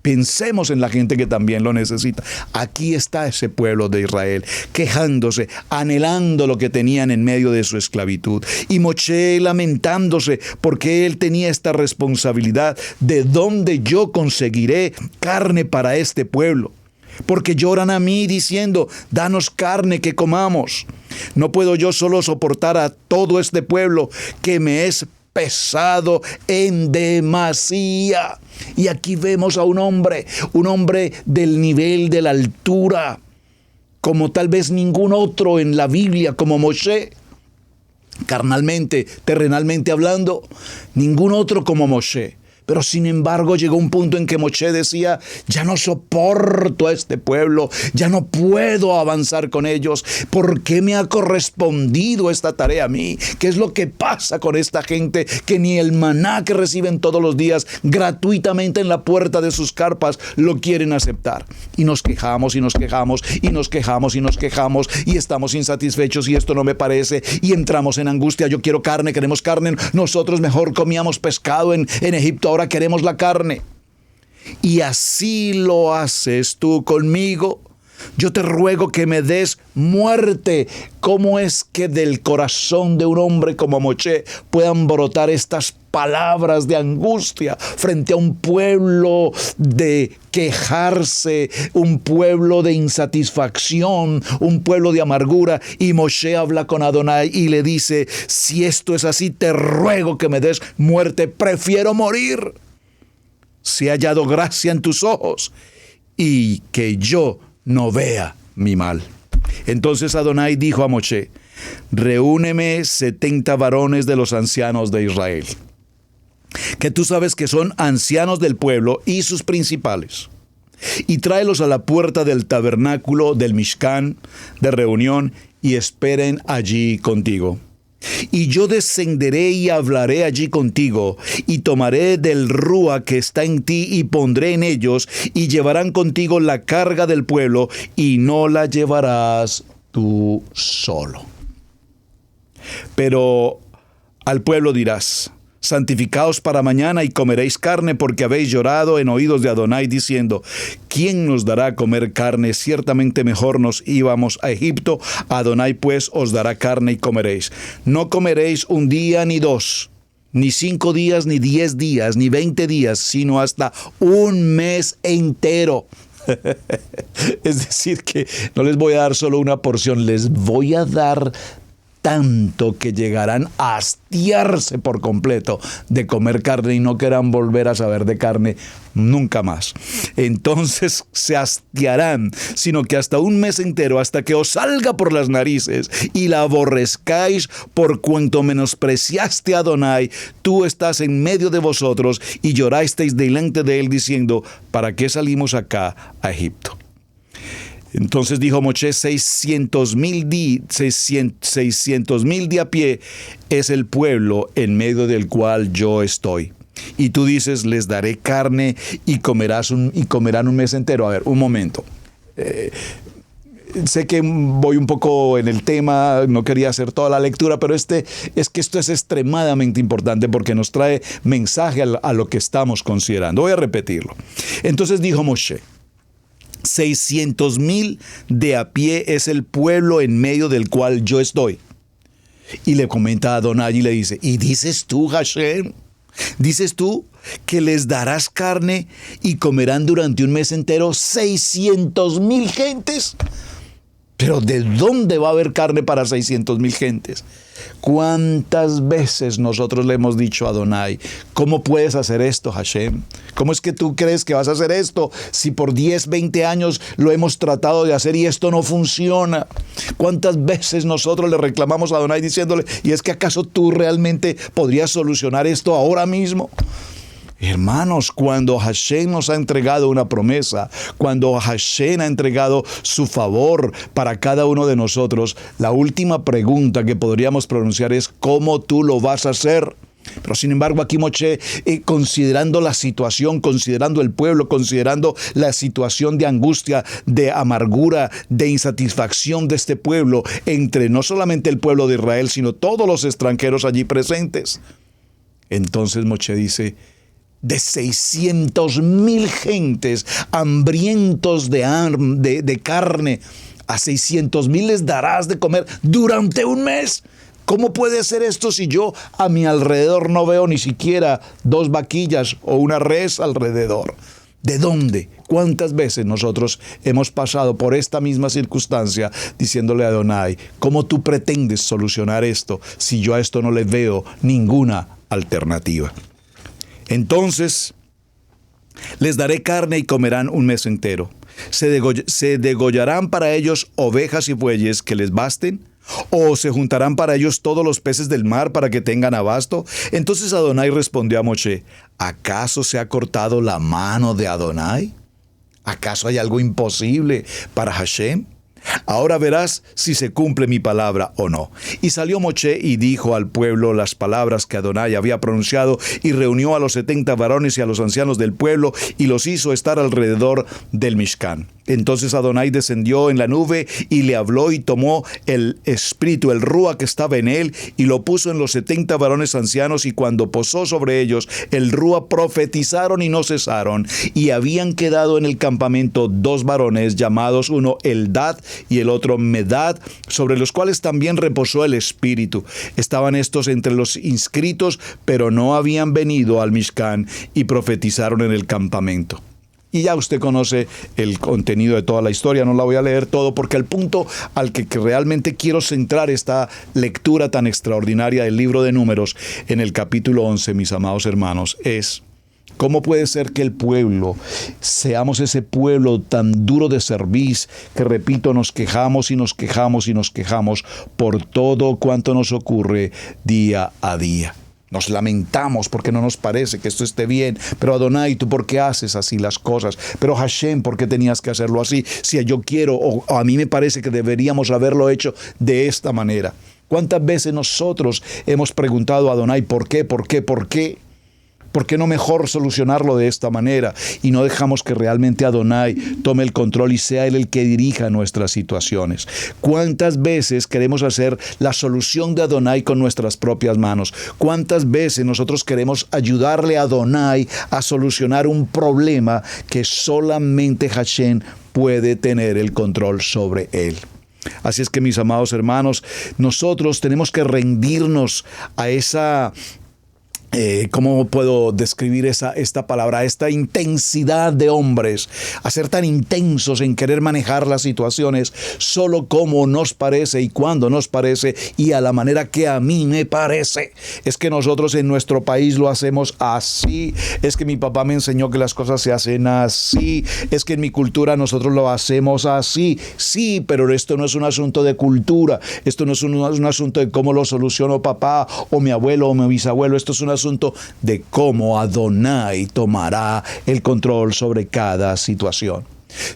Pensemos en la gente que también lo necesita. Aquí está ese pueblo de Israel, quejándose, anhelando lo que tenían en medio de su esclavitud. Y Moshe lamentándose porque él tenía esta responsabilidad. ¿De dónde yo conseguiré carne para este pueblo? Porque lloran a mí diciendo, danos carne que comamos. No puedo yo solo soportar a todo este pueblo que me es pesado en demasía. Y aquí vemos a un hombre del nivel, de la altura, como tal vez ningún otro en la Biblia, como Moshe. Carnalmente, terrenalmente hablando, ningún otro como Moshe. Pero sin embargo llegó un punto en que Moshe decía, ya no soporto a este pueblo, ya no puedo avanzar con ellos. ¿Por qué me ha correspondido esta tarea a mí? ¿Qué es lo que pasa con esta gente que ni el maná que reciben todos los días gratuitamente en la puerta de sus carpas lo quieren aceptar? Y nos quejamos y nos quejamos y nos quejamos y nos quejamos y estamos insatisfechos y esto no me parece y entramos en angustia. Yo quiero carne, queremos carne. Nosotros mejor comíamos pescado en Egipto. Ahora queremos la carne. y así lo haces tú conmigo. Yo te ruego que me des muerte. ¿Cómo es que del corazón de un hombre como Moshe puedan brotar estas palabras de angustia frente a un pueblo de quejarse, un pueblo de insatisfacción, un pueblo de amargura? Y Moshe habla con Adonai y le dice: si esto es así, te ruego que me des muerte. Prefiero morir si he hallado gracia en tus ojos y que yo no vea mi mal. Entonces Adonai dijo a Moshe: reúneme 70 varones de los ancianos de Israel, que tú sabes que son ancianos del pueblo y sus principales, y tráelos a la puerta del tabernáculo del Mishkan de reunión y esperen allí contigo. Y yo descenderé y hablaré allí contigo, y tomaré del rúa que está en ti y pondré en ellos, y llevarán contigo la carga del pueblo, y no la llevarás tú solo. Pero al pueblo dirás: santificaos para mañana y comeréis carne, porque habéis llorado en oídos de Adonai diciendo: ¿quién nos dará a comer carne? Ciertamente mejor nos íbamos a Egipto. Adonai pues os dará carne y comeréis. No comeréis un día ni dos, ni 5 días, ni 10 días, ni 20 días, sino hasta un mes entero. Es decir, que no les voy a dar solo una porción, les voy a dar tanto que llegarán a hastiarse por completo de comer carne y no querrán volver a saber de carne nunca más. Entonces se hastiarán, sino que hasta un mes entero, hasta que os salga por las narices y la aborrezcáis, por cuanto menospreciaste a Adonai. Tú estás en medio de vosotros y llorasteis delante de él diciendo: ¿para qué salimos acá a Egipto? Entonces dijo Moshe: 600,000 de a pie es el pueblo en medio del cual yo estoy. Y tú dices: les daré carne y comerán un mes entero. A ver, un momento. Sé que voy un poco en el tema, no quería hacer toda la lectura, pero esto es extremadamente importante porque nos trae mensaje a lo que estamos considerando. Voy a repetirlo. Entonces dijo Moshe: 600,000 de a pie es el pueblo en medio del cual yo estoy. Y le comenta a Adonai y le dice: ¿y dices tú, Hashem? ¿Dices tú que les darás carne y comerán durante un mes entero 600,000 gentes? Pero ¿de dónde va a haber carne para 600,000 gentes? ¿Cuántas veces nosotros le hemos dicho a Adonai: ¿cómo puedes hacer esto, Hashem? ¿Cómo es que tú crees que vas a hacer esto si por 10, 20 años lo hemos tratado de hacer y esto no funciona? ¿Cuántas veces nosotros le reclamamos a Adonai diciéndole: ¿y es que acaso tú realmente podrías solucionar esto ahora mismo? Hermanos, cuando Hashem nos ha entregado una promesa, cuando Hashem ha entregado su favor para cada uno de nosotros, la última pregunta que podríamos pronunciar es: ¿cómo tú lo vas a hacer? Pero sin embargo aquí Moshe, considerando la situación, considerando el pueblo, considerando la situación de angustia, de amargura, de insatisfacción de este pueblo, entre no solamente el pueblo de Israel, sino todos los extranjeros allí presentes. Entonces Moshe dice: de 600,000 gentes hambrientos de carne, a 600,000 les darás de comer durante un mes. ¿Cómo puede ser esto si yo a mi alrededor no veo ni siquiera 2 vaquillas o una res alrededor? ¿De dónde? ¿Cuántas veces nosotros hemos pasado por esta misma circunstancia diciéndole a Adonai: ¿cómo tú pretendes solucionar esto si yo a esto no le veo ninguna alternativa? Entonces les daré carne y comerán un mes entero. Se degollarán para ellos ovejas y bueyes que les basten, o se juntarán para ellos todos los peces del mar para que tengan abasto. Entonces Adonai respondió a Moshe: ¿acaso se ha cortado la mano de Adonai? ¿Acaso hay algo imposible para Hashem? Ahora verás si se cumple mi palabra o no. Y salió Moshe y dijo al pueblo las palabras que Adonai había pronunciado, y reunió a los 70 varones y a los ancianos del pueblo, y los hizo estar alrededor del Mishkan. Entonces Adonai descendió en la nube y le habló y tomó el espíritu, el rúa que estaba en él, y lo puso en los 70 varones ancianos, y cuando posó sobre ellos el rúa, profetizaron y no cesaron. Y habían quedado en el campamento 2 varones, llamados uno Eldad y el otro Medad, sobre los cuales también reposó el espíritu. Estaban estos entre los inscritos, pero no habían venido al Mishkan, y profetizaron en el campamento. Y ya usted conoce el contenido de toda la historia, no la voy a leer todo, porque el punto al que realmente quiero centrar esta lectura tan extraordinaria del libro de Números en el capítulo 11, mis amados hermanos, es: ¿cómo puede ser que el pueblo, seamos ese pueblo tan duro de cerviz, que repito, nos quejamos y nos quejamos y nos quejamos por todo cuanto nos ocurre día a día? Nos lamentamos porque no nos parece que esto esté bien. Pero Adonai, ¿tú por qué haces así las cosas? Pero Hashem, ¿por qué tenías que hacerlo así? Si yo quiero, o a mí me parece que deberíamos haberlo hecho de esta manera. ¿Cuántas veces nosotros hemos preguntado a Adonai, ¿por qué? ¿Por qué? ¿Por qué? ¿Por qué no mejor solucionarlo de esta manera? Y no dejamos que realmente Adonai tome el control y sea Él el que dirija nuestras situaciones. ¿Cuántas veces queremos hacer la solución de Adonai con nuestras propias manos? ¿Cuántas veces nosotros queremos ayudarle a Adonai a solucionar un problema que solamente Hashem puede tener el control sobre él? Así es que, mis amados hermanos, nosotros tenemos que rendirnos a esa... ¿cómo puedo describir esta palabra? Esta intensidad de hombres, a ser tan intensos en querer manejar las situaciones solo como nos parece y cuando nos parece y a la manera que a mí me parece. Es que nosotros en nuestro país lo hacemos así, es que mi papá me enseñó que las cosas se hacen así, es que en mi cultura nosotros lo hacemos así. Sí, pero esto no es un asunto de cultura, esto no es un asunto de cómo lo solucionó papá o mi abuelo o mi bisabuelo, esto es un asunto de cómo Adonai tomará el control sobre cada situación.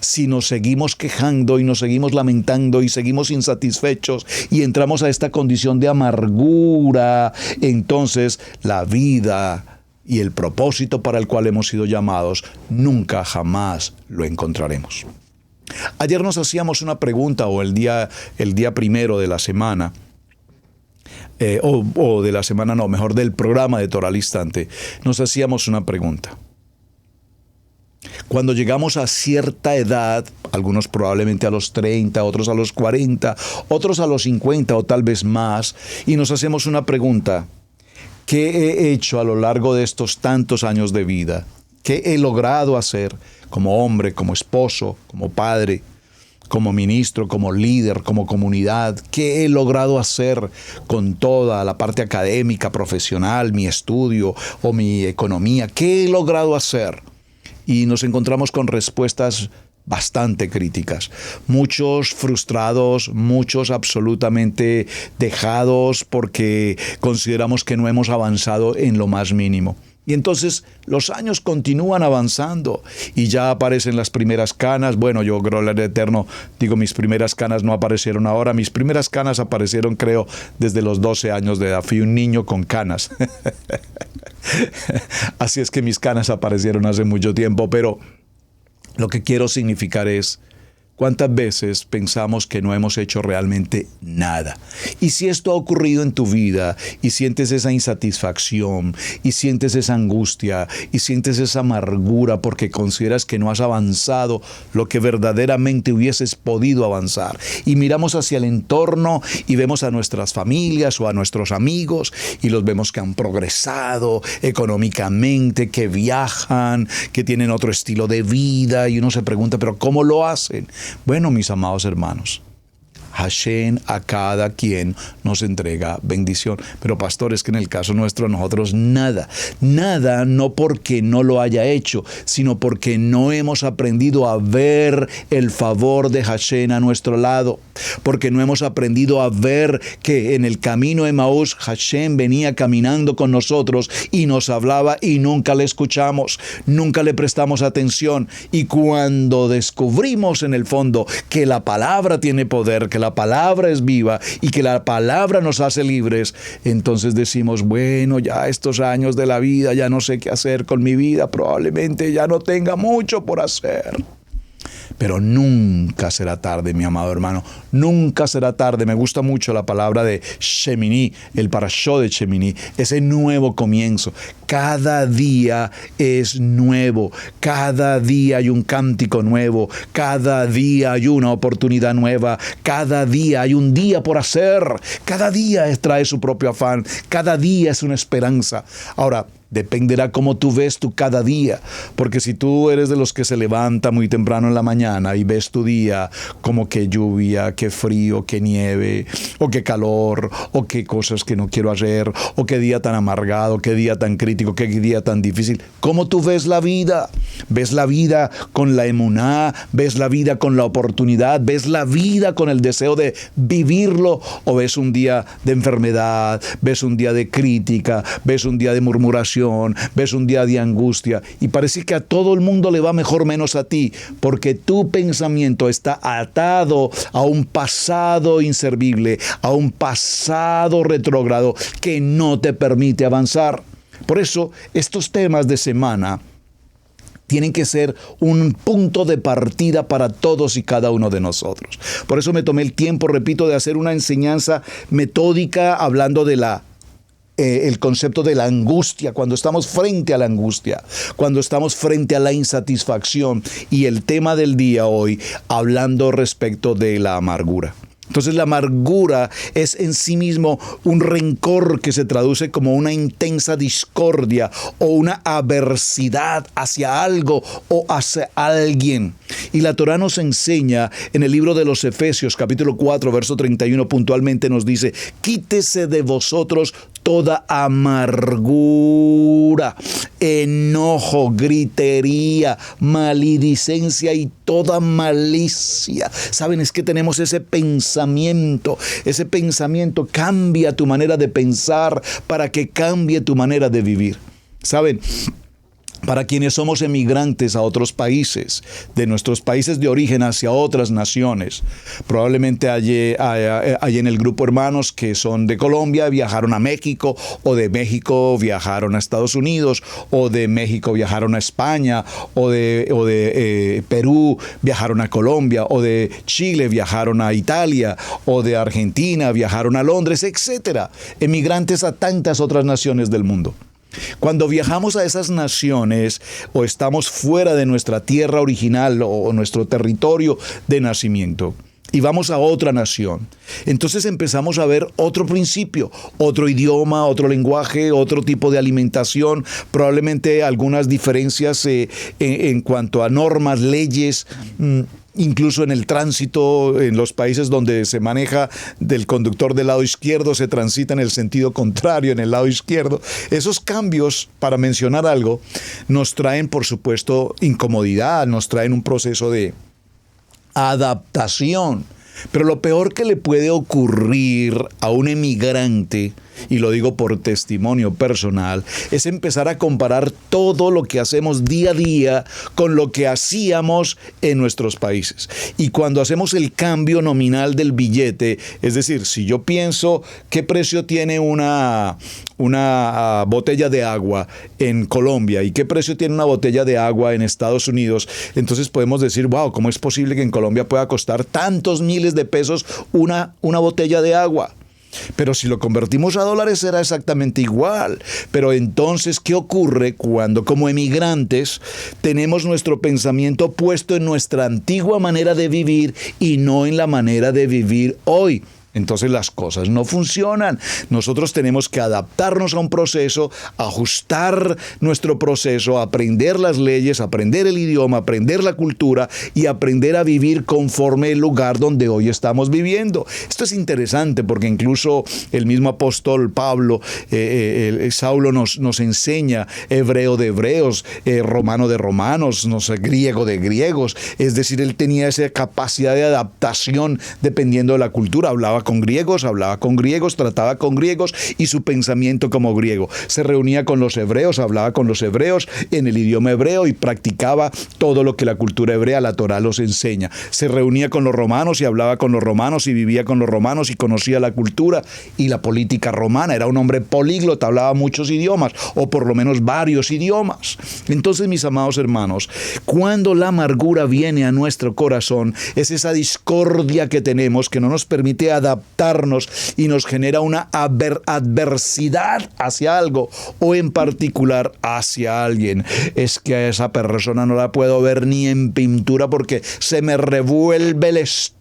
Si nos seguimos quejando y nos seguimos lamentando y seguimos insatisfechos y entramos a esta condición de amargura, entonces la vida y el propósito para el cual hemos sido llamados nunca jamás lo encontraremos. Ayer nos hacíamos una pregunta, o el día primero de la semana, de la semana no, mejor del programa de Torah al Instante, nos hacíamos una pregunta. Cuando llegamos a cierta edad, algunos probablemente a los 30, otros a los 40, otros a los 50 o tal vez más, y nos hacemos una pregunta: ¿qué he hecho a lo largo de estos tantos años de vida? ¿Qué he logrado hacer como hombre, como esposo, como padre, como ministro, como líder, como comunidad? ¿Qué he logrado hacer con toda la parte académica, profesional, mi estudio o mi economía? ¿Qué he logrado hacer? Y nos encontramos con respuestas bastante críticas. Muchos frustrados, muchos absolutamente dejados porque consideramos que no hemos avanzado en lo más mínimo. Y entonces los años continúan avanzando y ya aparecen las primeras canas. Bueno, yo, gloria al Eterno, digo, mis primeras canas no aparecieron ahora. Mis primeras canas aparecieron, creo, desde los 12 años de edad. Fui un niño con canas. Así es que mis canas aparecieron hace mucho tiempo, pero lo que quiero significar es: ¿cuántas veces pensamos que no hemos hecho realmente nada? Y si esto ha ocurrido en tu vida y sientes esa insatisfacción y sientes esa angustia y sientes esa amargura porque consideras que no has avanzado lo que verdaderamente hubieses podido avanzar, y miramos hacia el entorno y vemos a nuestras familias o a nuestros amigos y los vemos que han progresado económicamente, que viajan, que tienen otro estilo de vida, y uno se pregunta, ¿pero cómo lo hacen? Bueno, mis amados hermanos, Hashem a cada quien nos entrega bendición. Pero pastor, es que en el caso nuestro nosotros nada, no porque no lo haya hecho, sino porque no hemos aprendido a ver el favor de Hashem a nuestro lado, porque no hemos aprendido a ver que en el camino de Emaús Hashem venía caminando con nosotros y nos hablaba y nunca le escuchamos, nunca le prestamos atención. Y cuando descubrimos en el fondo que la palabra tiene poder, que la palabra es viva y que la palabra nos hace libres, entonces decimos, bueno, ya estos años de la vida, ya no sé qué hacer con mi vida, probablemente ya no tenga mucho por hacer. Pero nunca será tarde, mi amado hermano. Nunca será tarde. Me gusta mucho la palabra de Shemini, el parashó de Shemini, ese nuevo comienzo. Cada día es nuevo. Cada día hay un cántico nuevo. Cada día hay una oportunidad nueva. Cada día hay un día por hacer. Cada día trae su propio afán. Cada día es una esperanza. Ahora, dependerá cómo tú ves tu cada día, porque si tú eres de los que se levanta muy temprano en la mañana y ves tu día como que lluvia, que frío, que nieve, o que calor, o que cosas que no quiero hacer, o qué día tan amargado, qué día tan crítico, qué día tan difícil, ¿cómo tú ves la vida? ¿Ves la vida con la emuná? ¿Ves la vida con la oportunidad? ¿Ves la vida con el deseo de vivirlo? ¿O ves un día de enfermedad? ¿Ves un día de crítica? ¿Ves un día de murmuración? Ves un día de angustia y parece que a todo el mundo le va mejor menos a ti, porque tu pensamiento está atado a un pasado inservible, a un pasado retrógrado que no te permite avanzar. Por eso estos temas de semana tienen que ser un punto de partida para todos y cada uno de nosotros. Por eso me tomé el tiempo, repito, de hacer una enseñanza metódica hablando de el concepto de la angustia, cuando estamos frente a la angustia, cuando estamos frente a la insatisfacción, y el tema del día hoy hablando respecto de la amargura. Entonces la amargura es en sí mismo un rencor que se traduce como una intensa discordia o una aversidad hacia algo o hacia alguien. Y la Torá nos enseña en el libro de los Efesios, capítulo 4, verso 31, puntualmente nos dice: quítese de vosotros toda amargura, enojo, gritería, maledicencia y toda malicia. ¿Saben? Es que tenemos ese pensamiento cambia tu manera de pensar para que cambie tu manera de vivir. ¿Saben? Para quienes somos emigrantes a otros países, de nuestros países de origen hacia otras naciones, probablemente hay en el grupo hermanos que son de Colombia, viajaron a México, o de México viajaron a Estados Unidos, o de México viajaron a España, o de Perú viajaron a Colombia, o de Chile viajaron a Italia, o de Argentina viajaron a Londres, etcétera. Emigrantes a tantas otras naciones del mundo. Cuando viajamos a esas naciones o estamos fuera de nuestra tierra original o nuestro territorio de nacimiento y vamos a otra nación, entonces empezamos a ver otro principio, otro idioma, otro lenguaje, otro tipo de alimentación, probablemente algunas diferencias en cuanto a normas, leyes, incluso en el tránsito, en los países donde se maneja del conductor del lado izquierdo, se transita en el sentido contrario, en el lado izquierdo. Esos cambios, para mencionar algo, nos traen, por supuesto, incomodidad, nos traen un proceso de adaptación. Pero lo peor que le puede ocurrir a un emigrante, y lo digo por testimonio personal, es empezar a comparar todo lo que hacemos día a día con lo que hacíamos en nuestros países. Y cuando hacemos el cambio nominal del billete, es decir, si yo pienso qué precio tiene una botella de agua en Colombia y qué precio tiene una botella de agua en Estados Unidos, entonces podemos decir, wow, ¿cómo es posible que en Colombia pueda costar tantos miles de pesos una botella de agua? Pero si lo convertimos a dólares será exactamente igual. Pero entonces, ¿qué ocurre cuando como emigrantes tenemos nuestro pensamiento puesto en nuestra antigua manera de vivir y no en la manera de vivir hoy? Entonces las cosas no funcionan. Nosotros tenemos que adaptarnos a un proceso, ajustar nuestro proceso, aprender las leyes, aprender el idioma, aprender la cultura y aprender a vivir conforme el lugar donde hoy estamos viviendo. Esto es interesante porque incluso el mismo apóstol Pablo, Saulo nos enseña, hebreo de hebreos, romano de romanos, no sé, griego de griegos. Es decir, él tenía esa capacidad de adaptación dependiendo de la cultura. Hablaba con griegos, hablaba con griegos, trataba con griegos y su pensamiento como griego. Se reunía con los hebreos, hablaba con los hebreos en el idioma hebreo y practicaba todo lo que la cultura hebrea, la Torá, los enseña. Se reunía con los romanos y hablaba con los romanos y vivía con los romanos y conocía la cultura y la política romana. Era un hombre políglota, hablaba muchos idiomas o por lo menos varios idiomas. Entonces, mis amados hermanos, cuando la amargura viene a nuestro corazón, es esa discordia que tenemos que no nos permite adaptarnos y nos genera una adversidad hacia algo o en particular hacia alguien. Es que a esa persona no la puedo ver ni en pintura porque se me revuelve el estómago.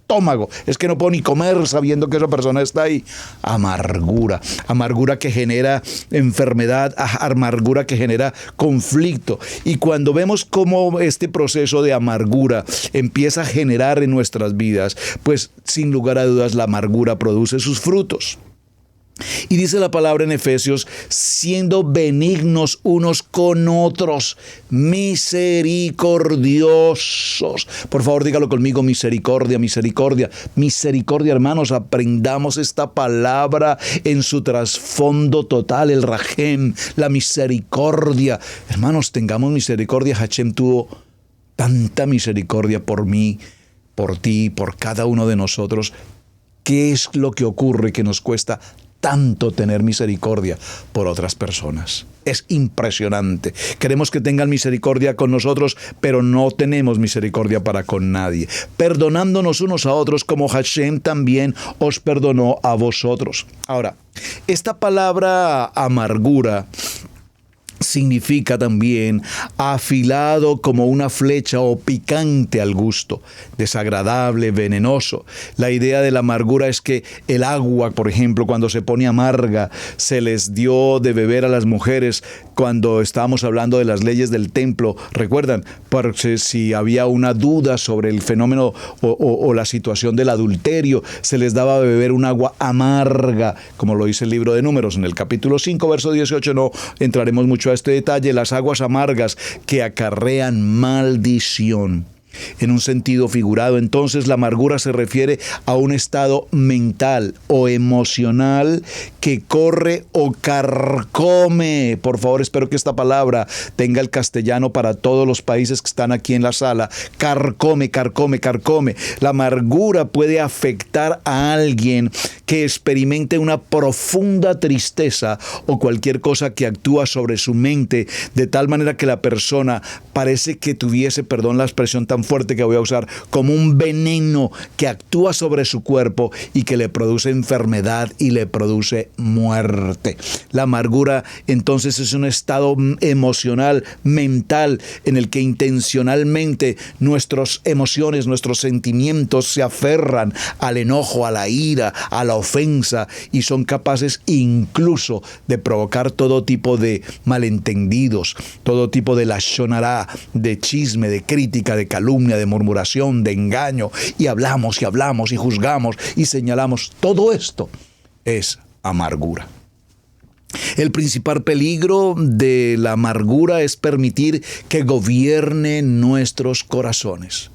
Es que no puedo ni comer sabiendo que esa persona está ahí. Amargura. Amargura que genera enfermedad, amargura que genera conflicto. Y cuando vemos cómo este proceso de amargura empieza a generar en nuestras vidas, pues sin lugar a dudas la amargura produce sus frutos. Y dice la palabra en Efesios, siendo benignos unos con otros, misericordiosos. Por favor, dígalo conmigo, misericordia, misericordia. Misericordia, hermanos, aprendamos esta palabra en su trasfondo total, el rajem, la misericordia. Hermanos, tengamos misericordia. Hashem tuvo tanta misericordia por mí, por ti, por cada uno de nosotros. ¿Qué es lo que ocurre que nos cuesta tanto tener misericordia por otras personas? Es impresionante. Queremos que tengan misericordia con nosotros, pero no tenemos misericordia para con nadie. Perdonándonos unos a otros como Hashem también os perdonó a vosotros. Ahora, esta palabra amargura significa también afilado como una flecha o picante al gusto, desagradable, venenoso. La idea de la amargura es que el agua, por ejemplo, cuando se pone amarga, se les dio de beber a las mujeres cuando estábamos hablando de las leyes del templo. ¿Recuerdan? Porque si había una duda sobre el fenómeno o la situación del adulterio, se les daba de beber un agua amarga, como lo dice el libro de Números. En el capítulo 5, verso 18, no entraremos mucho a este detalle, las aguas amargas que acarrean maldición. En un sentido figurado, entonces, la amargura se refiere a un estado mental o emocional que corre o carcome. Por favor, espero que esta palabra tenga el castellano para todos los países que están aquí en la sala. Carcome, carcome, carcome. La amargura puede afectar a alguien que experimente una profunda tristeza o cualquier cosa que actúa sobre su mente, de tal manera que la persona parece que tuviese, perdón la expresión tan fuerte que voy a usar, como un veneno que actúa sobre su cuerpo y que le produce enfermedad y le produce muerte. La amargura entonces es un estado emocional, mental, en el que intencionalmente nuestras emociones, nuestros sentimientos se aferran al enojo, a la ira, a la ofensa y son capaces incluso de provocar todo tipo de malentendidos, todo tipo de lashon hará, de chisme, de crítica, de calumnia, de murmuración, de engaño, y hablamos y juzgamos y señalamos. Todo esto es amargura. El principal peligro de la amargura es permitir que gobierne nuestros corazones.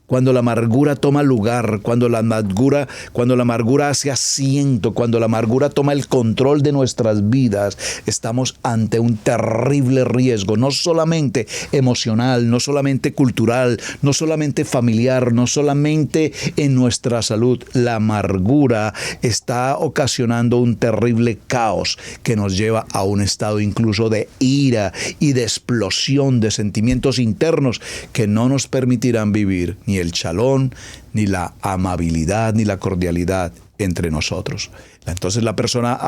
Cuando la amargura toma lugar, cuando la amargura hace asiento, cuando la amargura toma el control de nuestras vidas, estamos ante un terrible riesgo, no solamente emocional, no solamente cultural, no solamente familiar, no solamente en nuestra salud. La amargura está ocasionando un terrible caos que nos lleva a un estado incluso de ira y de explosión de sentimientos internos que no nos permitirán vivir ni el shalom, ni la amabilidad, ni la cordialidad entre nosotros. Entonces la persona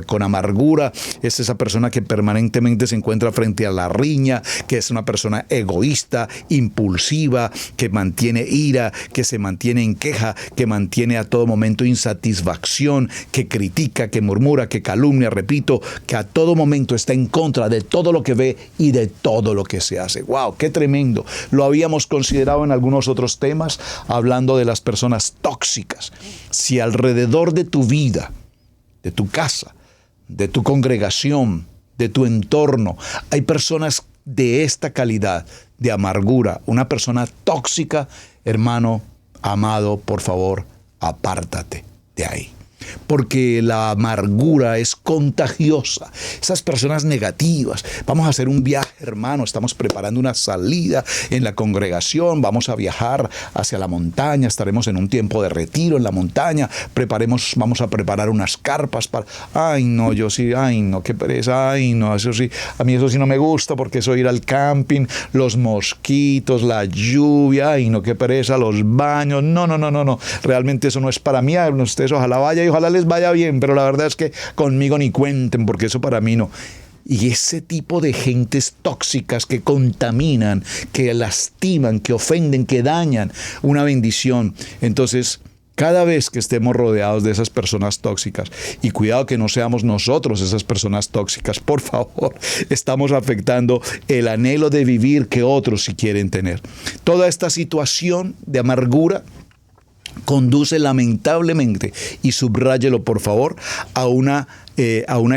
con amargura es esa persona que permanentemente se encuentra frente a la riña, que es una persona egoísta, impulsiva, que mantiene ira, que se mantiene en queja, que mantiene a todo momento insatisfacción, que critica, que murmura, que calumnia, repito, que a todo momento está en contra de todo lo que ve y de todo lo que se hace. ¡Wow! ¡Qué tremendo! Lo habíamos considerado en algunos otros temas, hablando de las personas tóxicas. Si alrededor de tu vida, de tu casa, de tu congregación, de tu entorno, hay personas de esta calidad, de amargura, una persona tóxica, hermano, amado, por favor, apártate de ahí. porque la amargura es contagiosa. Esas personas negativas, vamos a hacer un viaje, hermano, estamos preparando una salida en la congregación, vamos a viajar hacia la montaña, estaremos en un tiempo de retiro en la montaña, vamos a preparar unas carpas para... Ay, no, yo sí, ay, no, qué pereza, ay, no, eso sí, a mí eso sí no me gusta porque eso ir al camping, los mosquitos, la lluvia, ay, no, qué pereza, los baños, no, realmente eso no es para mí, ustedes ojalá vaya y ojalá les vaya bien, pero la verdad es que conmigo ni cuenten porque eso para mí no. Y ese tipo de gentes tóxicas que contaminan, que lastiman, que ofenden, que dañan una bendición. Entonces, cada vez que estemos rodeados de esas personas tóxicas, y cuidado que no seamos nosotros esas personas tóxicas, por favor, estamos afectando el anhelo de vivir que otros sí quieren tener. Toda esta situación de amargura conduce lamentablemente, y subráyelo por favor, a una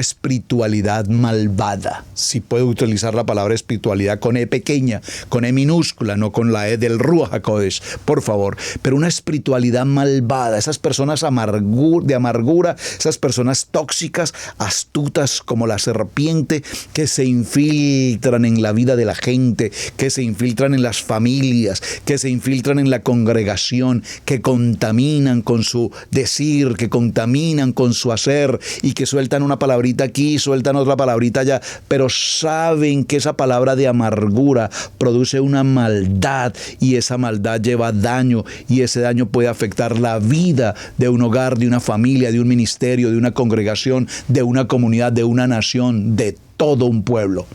espiritualidad malvada. Si puedo utilizar la palabra espiritualidad con E pequeña, con E minúscula, no con la E del Ruach HaKodesh, por favor. Pero una espiritualidad malvada, esas personas de amargura, esas personas tóxicas, astutas como la serpiente, que se infiltran en la vida de la gente, que se infiltran en las familias, que se infiltran en la congregación, que contaminan con su decir, que contaminan con su hacer y que sueltan una palabrita aquí, sueltan otra palabrita allá, pero saben que esa palabra de amargura produce una maldad y esa maldad lleva daño y ese daño puede afectar la vida de un hogar, de una familia, de un ministerio, de una congregación, de una comunidad, de una nación, de todo un pueblo.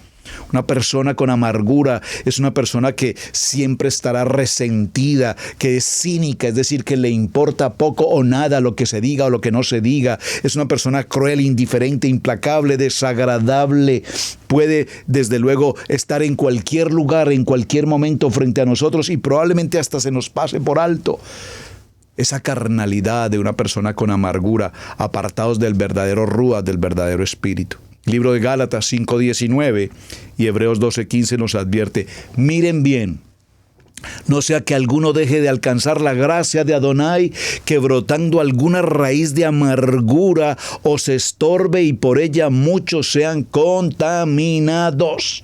Una persona con amargura es una persona que siempre estará resentida, que es cínica, es decir, que le importa poco o nada lo que se diga o lo que no se diga. Es una persona cruel, indiferente, implacable, desagradable. Puede, desde luego, estar en cualquier lugar, en cualquier momento frente a nosotros y probablemente hasta se nos pase por alto. Esa carnalidad de una persona con amargura, apartados del verdadero Ruach, del verdadero espíritu. Libro de Gálatas 5:19 y Hebreos 12:15 nos advierte: miren bien, no sea que alguno deje de alcanzar la gracia de Adonai, que brotando alguna raíz de amargura os estorbe y por ella muchos sean contaminados.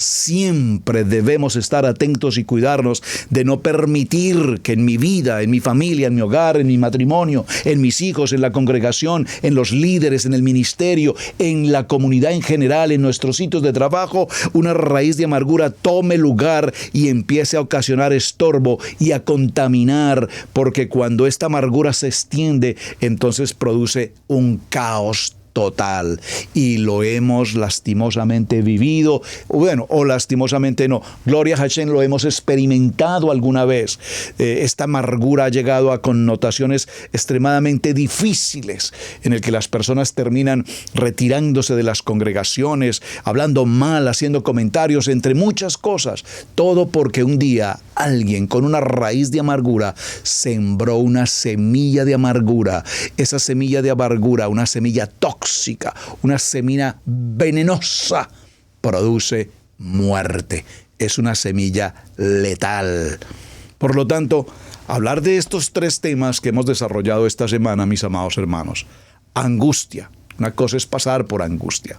Siempre debemos estar atentos y cuidarnos de no permitir que en mi vida, en mi familia, en mi hogar, en mi matrimonio, en mis hijos, en la congregación, en los líderes, en el ministerio, en la comunidad en general, en nuestros sitios de trabajo, una raíz de amargura tome lugar y empiece a ocasionar estorbo y a contaminar, porque cuando esta amargura se extiende, entonces produce un caos total, y lo hemos lastimosamente vivido, o lastimosamente no, gloria a Hashem, lo hemos experimentado alguna vez. Esta amargura ha llegado a connotaciones extremadamente difíciles, en el que las personas terminan retirándose de las congregaciones, hablando mal, haciendo comentarios, entre muchas cosas, todo porque un día alguien con una raíz de amargura sembró una semilla de amargura. Esa semilla de amargura, una semilla tóxica, una semilla venenosa, produce muerte. Es una semilla letal. Por lo tanto, hablar de estos tres temas que hemos desarrollado esta semana, mis amados hermanos: angustia. Una cosa es pasar por angustia.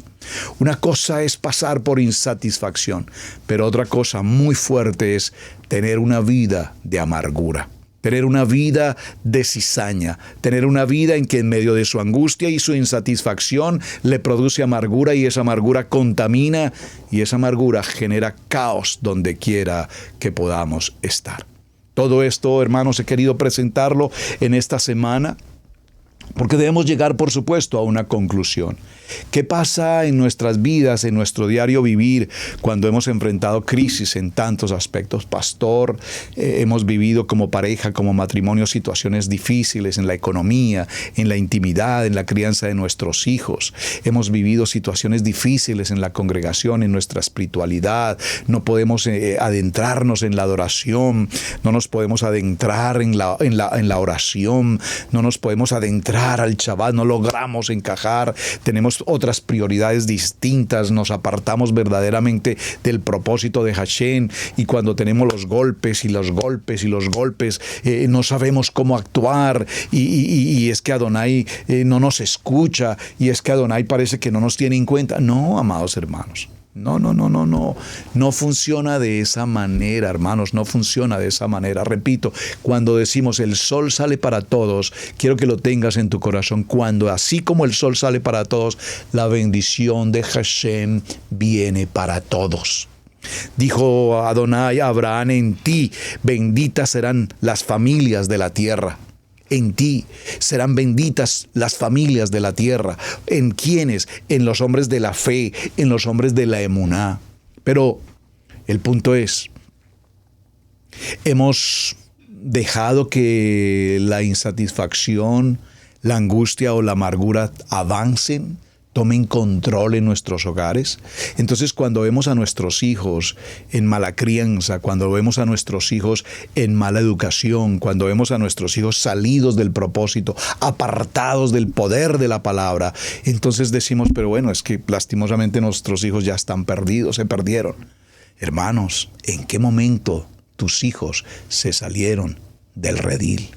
Una cosa es pasar por insatisfacción. Pero otra cosa muy fuerte es tener una vida de amargura. Tener una vida de cizaña, tener una vida en que en medio de su angustia y su insatisfacción le produce amargura, y esa amargura contamina, y esa amargura genera caos donde quiera que podamos estar. Todo esto, hermanos, he querido presentarlo en esta semana porque debemos llegar, por supuesto, a una conclusión. ¿Qué pasa en nuestras vidas, en nuestro diario vivir, cuando hemos enfrentado crisis en tantos aspectos? Pastor, hemos vivido como pareja, como matrimonio, situaciones difíciles en la economía, en la intimidad, en la crianza de nuestros hijos. Hemos vivido situaciones difíciles en la congregación, en nuestra espiritualidad. No podemos adentrarnos en la adoración, no nos podemos adentrar en la oración, no nos podemos adentrar entrar al Shabbat, no logramos encajar, tenemos otras prioridades distintas, nos apartamos verdaderamente del propósito de Hashem, y cuando tenemos los golpes y los golpes y los golpes, no sabemos cómo actuar, y es que Adonai no nos escucha, y es que Adonai parece que no nos tiene en cuenta. No, amados hermanos. No funciona de esa manera, hermanos, no funciona de esa manera. Repito, cuando decimos el sol sale para todos, quiero que lo tengas en tu corazón. Cuando así como el sol sale para todos, la bendición de Hashem viene para todos. Dijo Adonai a Abraham: en ti benditas serán las familias de la tierra. En ti serán benditas las familias de la tierra. ¿En quiénes? En los hombres de la fe, en los hombres de la emuná. Pero el punto es, hemos dejado que la insatisfacción, la angustia o la amargura avancen, tomen control en nuestros hogares. Entonces, cuando vemos a nuestros hijos en mala crianza, cuando vemos a nuestros hijos en mala educación, cuando vemos a nuestros hijos salidos del propósito, apartados del poder de la palabra, entonces decimos, pero bueno, es que lastimosamente nuestros hijos ya están perdidos, se perdieron. Hermanos, ¿en qué momento tus hijos se salieron del redil?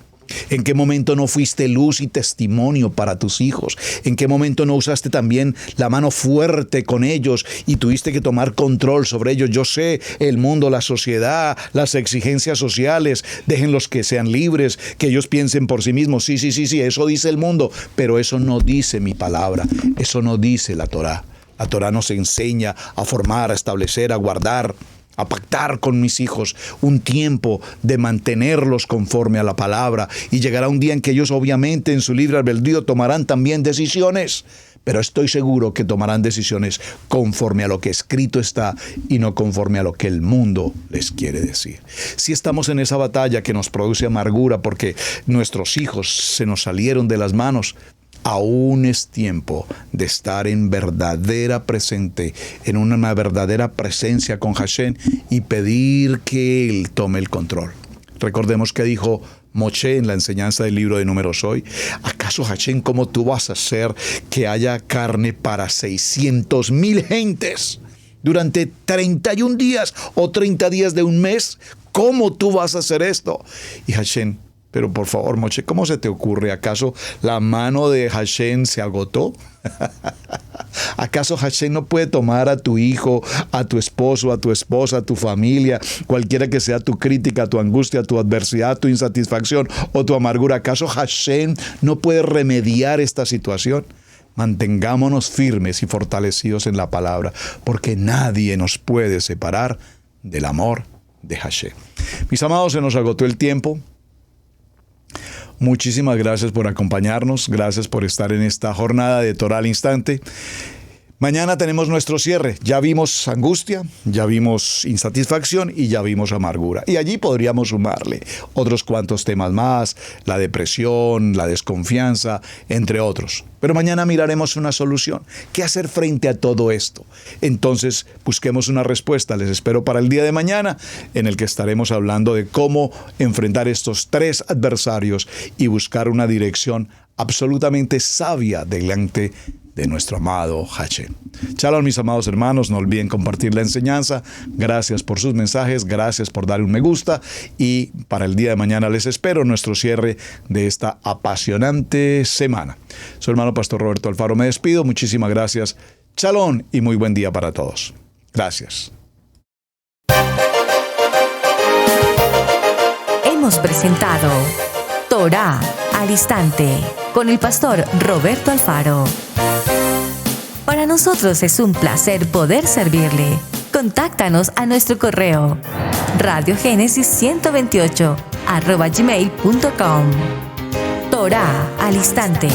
¿En qué momento no fuiste luz y testimonio para tus hijos? ¿En qué momento no usaste también la mano fuerte con ellos y tuviste que tomar control sobre ellos? Yo sé, el mundo, la sociedad, las exigencias sociales, déjenlos que sean libres, que ellos piensen por sí mismos. Sí, eso dice el mundo, pero eso no dice mi palabra, eso no dice la Torá. La Torá nos enseña a formar, a establecer, a guardar, a pactar con mis hijos un tiempo de mantenerlos conforme a la palabra, y llegará un día en que ellos obviamente en su libre albedrío tomarán también decisiones, pero estoy seguro que tomarán decisiones conforme a lo que escrito está y no conforme a lo que el mundo les quiere decir. Si estamos en esa batalla que nos produce amargura porque nuestros hijos se nos salieron de las manos, aún es tiempo de estar en verdadera presente, en una verdadera presencia con Hashem, y pedir que Él tome el control. Recordemos que dijo Moshe en la enseñanza del libro de Números hoy: ¿acaso Hashem, cómo tú vas a hacer que haya carne para 600,000 gentes durante 31 días o 30 días de un mes? ¿Cómo tú vas a hacer esto? Y Hashem: pero por favor, Moshe, ¿cómo se te ocurre? ¿Acaso la mano de Hashem se agotó? ¿Acaso Hashem no puede tomar a tu hijo, a tu esposo, a tu esposa, a tu familia, cualquiera que sea tu crítica, tu angustia, tu adversidad, tu insatisfacción o tu amargura? ¿Acaso Hashem no puede remediar esta situación? Mantengámonos firmes y fortalecidos en la palabra, porque nadie nos puede separar del amor de Hashem. Mis amados, se nos agotó el tiempo. Muchísimas gracias por acompañarnos, gracias por estar en esta jornada de Torá al Instante. Mañana tenemos nuestro cierre. Ya vimos angustia, ya vimos insatisfacción y ya vimos amargura. Y allí podríamos sumarle otros cuantos temas más: la depresión, la desconfianza, entre otros. Pero mañana miraremos una solución. ¿Qué hacer frente a todo esto? Entonces, busquemos una respuesta. Les espero para el día de mañana, en el que estaremos hablando de cómo enfrentar estos 3 adversarios y buscar una dirección absolutamente sabia delante de nuestro amado Hashem. Shalom, mis amados hermanos, no olviden compartir la enseñanza. Gracias por sus mensajes, gracias por darle un me gusta, y para el día de mañana les espero nuestro cierre de esta apasionante semana. Soy hermano Pastor Roberto Alfaro, me despido, muchísimas gracias. Shalom y muy buen día para todos. Gracias. Hemos presentado Torá al Instante con el pastor Roberto Alfaro. Para nosotros es un placer poder servirle. Contáctanos a nuestro correo radiogenesis128@gmail.com. Torá al Instante.